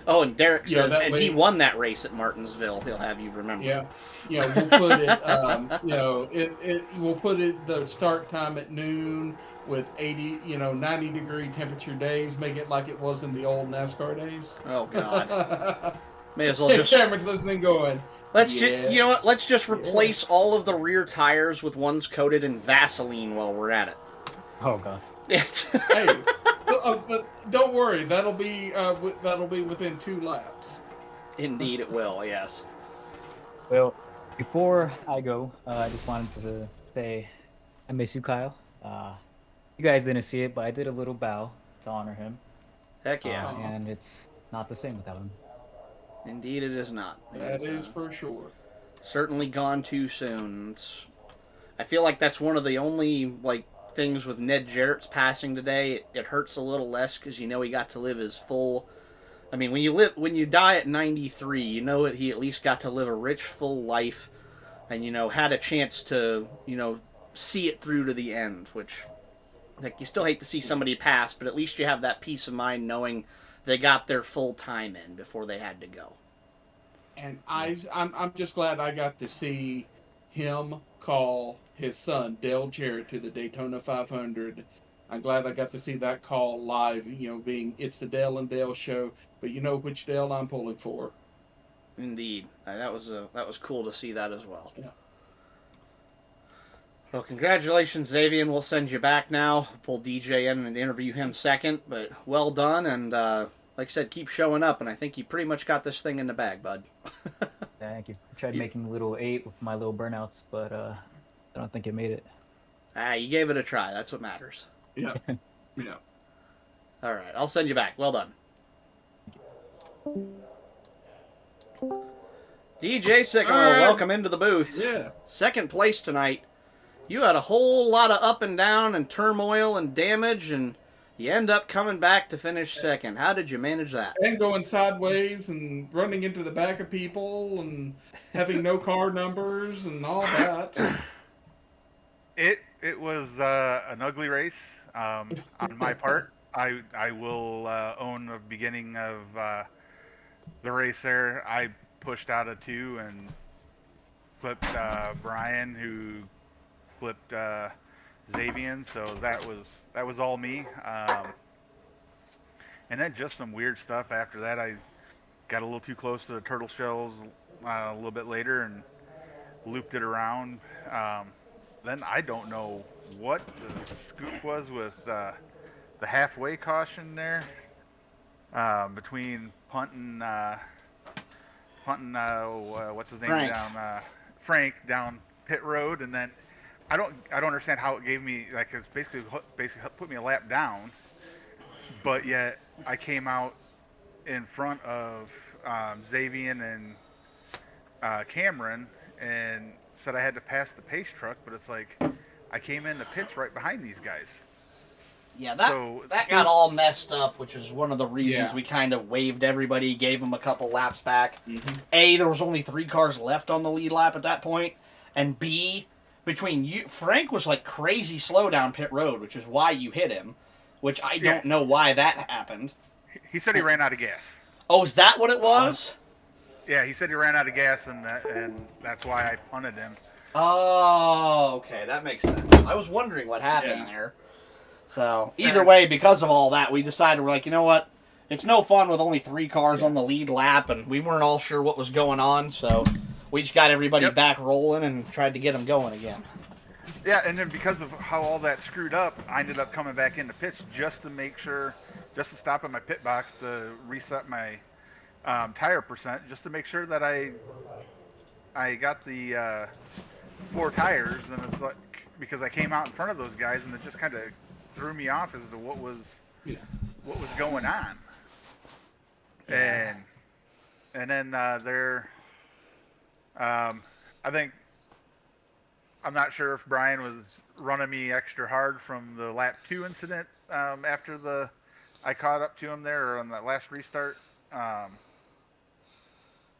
Oh, and Derek says, that and way- he won that race at Martinsville. He'll have you remember. Yeah, we'll put it. We'll put it the start time at noon with 90-degree temperature days. Make it like it was in the old NASCAR days. Oh God. May as well If just. Cameron's listening, going. You know what? Let's just replace all of the rear tires with ones coated in Vaseline while we're at it. oh god. It's Hey, but don't worry. That'll be within 2 laps. Indeed, it will. Yes. Well, before I go, I just wanted to say I miss you, Kyle. You guys didn't see it, but I did a little bow to honor him. Heck yeah. And it's not the same without him. Indeed, it is not. That It's, is for sure. certainly gone too soon. I feel like that's one of the only things with Ned Jarrett's passing today. It hurts a little less because you know he got to live his full. I mean, when you die at 93, you know that he at least got to live a rich, full life, and had a chance to see it through to the end. Which, you still hate to see somebody pass, but at least you have that peace of mind knowing they got their full time in before they had to go. And I'm just glad I got to see him call his son Dale Jarrett to the Daytona 500. I'm glad I got to see that call live. Being it's the Dale and Dale show, but you know which Dale I'm pulling for. Indeed, that was cool to see that as well. Yeah. Well, congratulations, Xavier. We'll send you back now. Pull DJ in and interview him second, but well done. And like I said, keep showing up. And I think you pretty much got this thing in the bag, bud. Thank you. I tried making a little 8 with my little burnouts, but I don't think it made it. You gave it a try. That's what matters. Yeah. Yeah. All right, I'll send you back. Well done. DJ Sycamore, right. welcome into the booth. Yeah. Second place tonight. You had a whole lot of up and down and turmoil and damage, and you end up coming back to finish second. How did you manage that? And going sideways and running into the back of people and having no car numbers and all that. It was an ugly race on my part. I will own the beginning of the race there. I pushed out of 2 and flipped Brian, who flipped Xavier. So that was all me. And then just some weird stuff after that. I got a little too close to the turtle shells a little bit later and looped it around. Then I don't know what the scoop was with the halfway caution there between punting what's his name Frank. down Frank down pit road, and then I don't understand how it gave me it's basically put me a lap down, but yet I came out in front of Xavier and Cameron and said I had to pass the pace truck, but it's like I came in the pits right behind these guys. Yeah, that got all messed up, which is one of the reasons Yeah. we kind of waved everybody, gave them a couple laps back. Mm-hmm. There was only 3 cars left on the lead lap at that point, and B, between you, Frank was crazy slow down pit road, which is why you hit him, which I don't know why that happened. He said he ran out of gas. Oh, is that what it was? Yeah, he said he ran out of gas, and that's why I punted him. Oh, okay, that makes sense. I was wondering what happened there. So, either way, because of all that, we decided, we're like, you know what? It's no fun with only 3 cars on the lead lap, and we weren't all sure what was going on, so we just got everybody back rolling and tried to get them going again. Yeah, and then because of how all that screwed up, I ended up coming back into pits just to make sure, just to stop at my pit box to reset my tire percent, just to make sure that I got the 4 tires, and it's because I came out in front of those guys, and it just kind of threw me off as to what was going on. And then I think, I'm not sure if Brian was running me extra hard from the lap 2 incident after I caught up to him there, or on that last restart.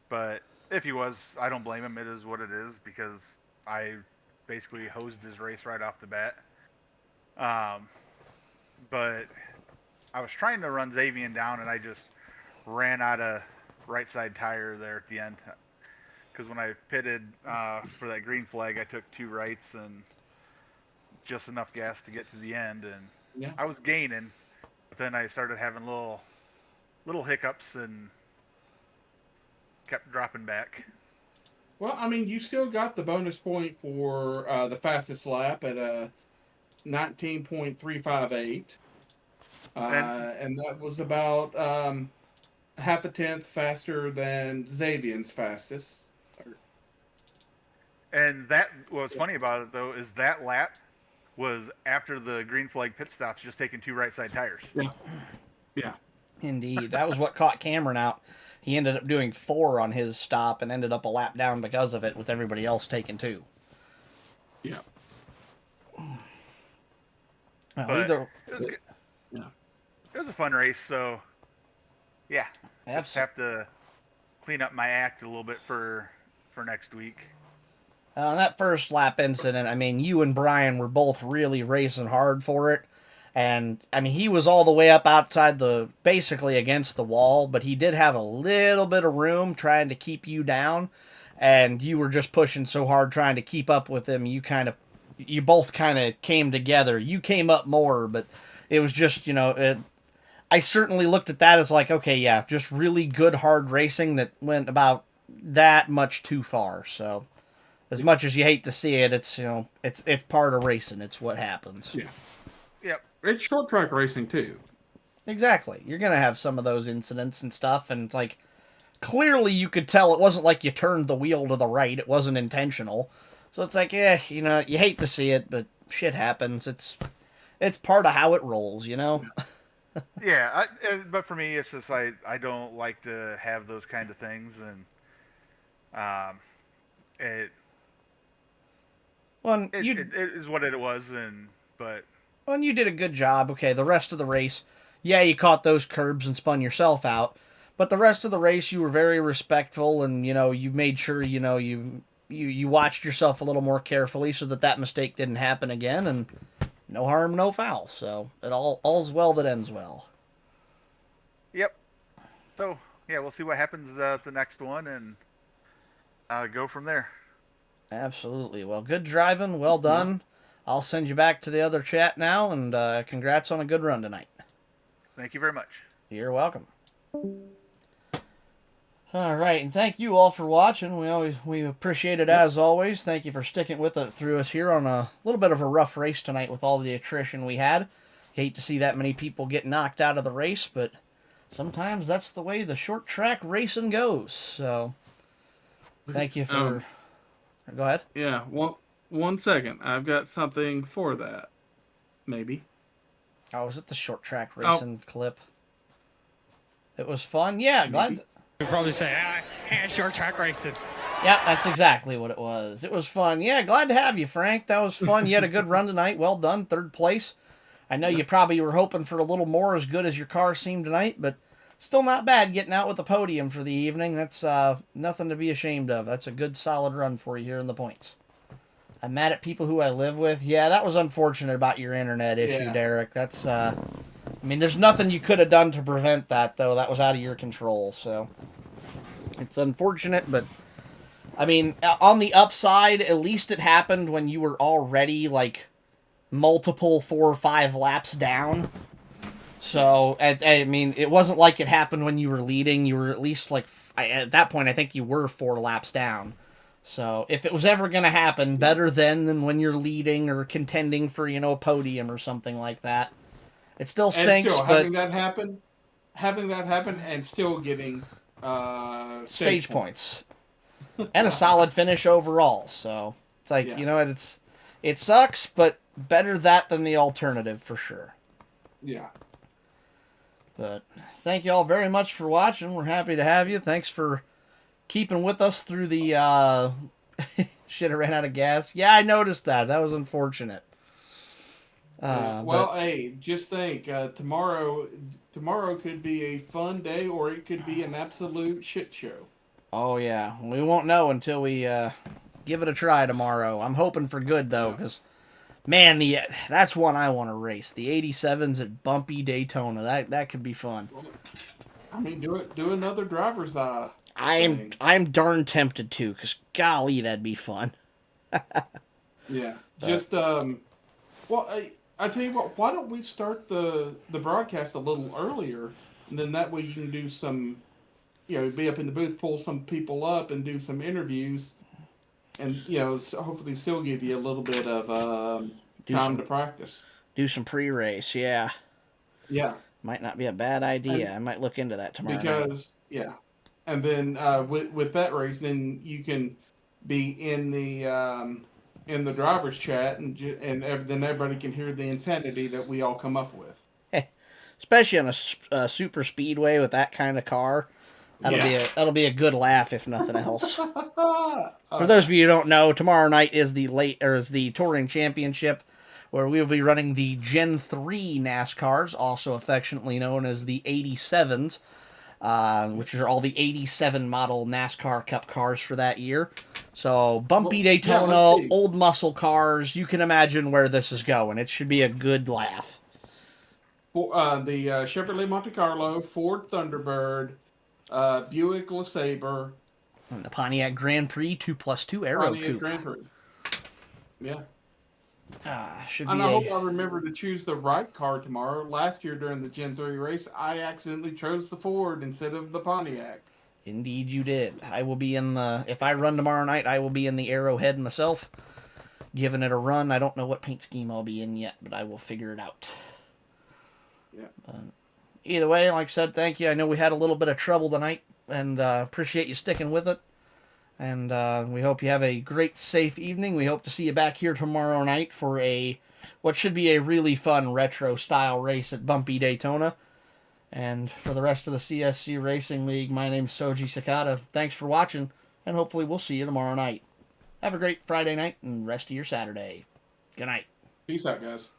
But if he was, I don't blame him. It is what it is, because I basically hosed his race right off the bat. But I was trying to run Xavier down, and I just ran out of right side tire there at the end. Because when I pitted for that green flag, I took 2 rights and just enough gas to get to the end, and I was gaining. But then I started having little hiccups and kept dropping back. Well, I mean, you still got the bonus point for the fastest lap at 19.358. And that was about half a tenth faster than Xavier's fastest. And that what's funny about it though is that lap was after the green flag pit stops, just taking 2 right side tires. Yeah. Yeah. Indeed. That was what caught Cameron out. He ended up doing 4 on his stop and ended up a lap down because of it, with everybody else taking 2. Yeah. But Either, it was good. Yeah. It was a fun race, so yeah. Just have to clean up my act a little bit for next week. that first lap incident, I mean, you and Brian were both really racing hard for it. And, I mean, he was all the way up outside basically against the wall, but he did have a little bit of room trying to keep you down. And you were just pushing so hard trying to keep up with him. You both kind of came together. You came up more, but it was just, I certainly looked at that as like, okay, yeah, just really good hard racing that went about that much too far. So, as much as you hate to see it, it's it's part of racing. It's what happens. Yeah. Yep. It's short track racing too. Exactly. You're gonna have some of those incidents and stuff, and it's like clearly you could tell it wasn't like you turned the wheel to the right. It wasn't intentional. So it's like, you hate to see it, but shit happens. It's part of how it rolls, Yeah, but for me, it's just I don't like to have those kind of things, and it is what it was, Well, and you did a good job. Okay, the rest of the race, yeah, you caught those curbs and spun yourself out, but the rest of the race you were very respectful, and you made sure you watched yourself a little more carefully so that mistake didn't happen again, and no harm, no foul. So all's well that ends well. Yep. So yeah, we'll see what happens at the next one, and go from there. Absolutely. Well, good driving. Well done. I'll send you back to the other chat now, and congrats on a good run tonight. Thank you very much. You're welcome. All right, and thank you all for watching. We appreciate it as always. Thank you for sticking with it through us here on a little bit of a rough race tonight with all the attrition we had. Hate to see that many people get knocked out of the race, but sometimes that's the way the short track racing goes. So, thank you for. Go ahead. Yeah. One second. I've got something for that. Maybe. Oh, was it the short track racing clip? It was fun. Yeah, glad. We'd probably say, short track racing. Yeah, that's exactly what it was. It was fun. Yeah, glad to have you, Frank. That was fun. You had a good run tonight. Well done. 3rd place. I know you probably were hoping for a little more as good as your car seemed tonight, but still not bad getting out with the podium for the evening. That's nothing to be ashamed of. That's a good, solid run for you here in the points. I'm mad at people who I live with. Yeah, that was unfortunate about your internet issue, Derek. That's, there's nothing you could have done to prevent that, though. That was out of your control, so it's unfortunate, but on the upside, at least it happened when you were already, multiple 4 or 5 laps down. So, it wasn't like it happened when you were leading. You were at least, at that point, I think you were 4 laps down. So, if it was ever going to happen, better then than when you're leading or contending for, a podium or something like that. It still stinks, and still, but... having that happen and still getting stage points. And a solid finish overall. So, it's like, it sucks, but better that than the alternative for sure. Yeah. But thank you all very much for watching. We're happy to have you. Thanks for keeping with us through the shit, I ran out of gas. Yeah, I noticed that. That was unfortunate. Hey, just think, tomorrow could be a fun day, or it could be an absolute shit show. Oh yeah, we won't know until we give it a try tomorrow. I'm hoping for good though, because man, that's one I want to race. The 87s at Bumpy Daytona. That could be fun. Do another driver's I'm darn tempted to, because golly, that'd be fun. Yeah. Just I tell you what, why don't we start the broadcast a little earlier, and then that way you can do some, be up in the booth, pull some people up, and do some interviews, and so hopefully still give you a little bit of time to practice. Do some pre-race, yeah. Yeah. Might not be a bad idea. I might look into that tomorrow night. Because and then with that race, then you can be in the driver's chat, then everybody can hear the insanity that we all come up with. Especially on a super speedway with that kind of car. That'll be a good laugh if nothing else. For those of you who don't know, tomorrow night is the touring championship, where we will be running the Gen 3 NASCARs, also affectionately known as the 87s, which are all the 87 model NASCAR Cup cars for that year. So bumpy Daytona, old muscle cars. You can imagine where this is going. It should be a good laugh. The Chevrolet Monte Carlo, Ford Thunderbird, Buick LeSabre, and the Pontiac Grand Prix 2+2 Aero Coupe. Grand Prix. Yeah. Should and be I hope I remember to choose the right car tomorrow. Last year during the Gen 3 race, I accidentally chose the Ford instead of the Pontiac. Indeed you did. I will be if I run tomorrow night, I will be in the Arrowhead myself, giving it a run. I don't know what paint scheme I'll be in yet, but I will figure it out. Yeah. Either way, like I said, thank you. I know we had a little bit of trouble tonight, and appreciate you sticking with it. And we hope you have a great, safe evening. We hope to see you back here tomorrow night for what should be a really fun retro-style race at Bumpy Daytona. And for the rest of the CSC Racing League, my name's Soji Sakata. Thanks for watching, and hopefully we'll see you tomorrow night. Have a great Friday night and rest of your Saturday. Good night. Peace out, guys.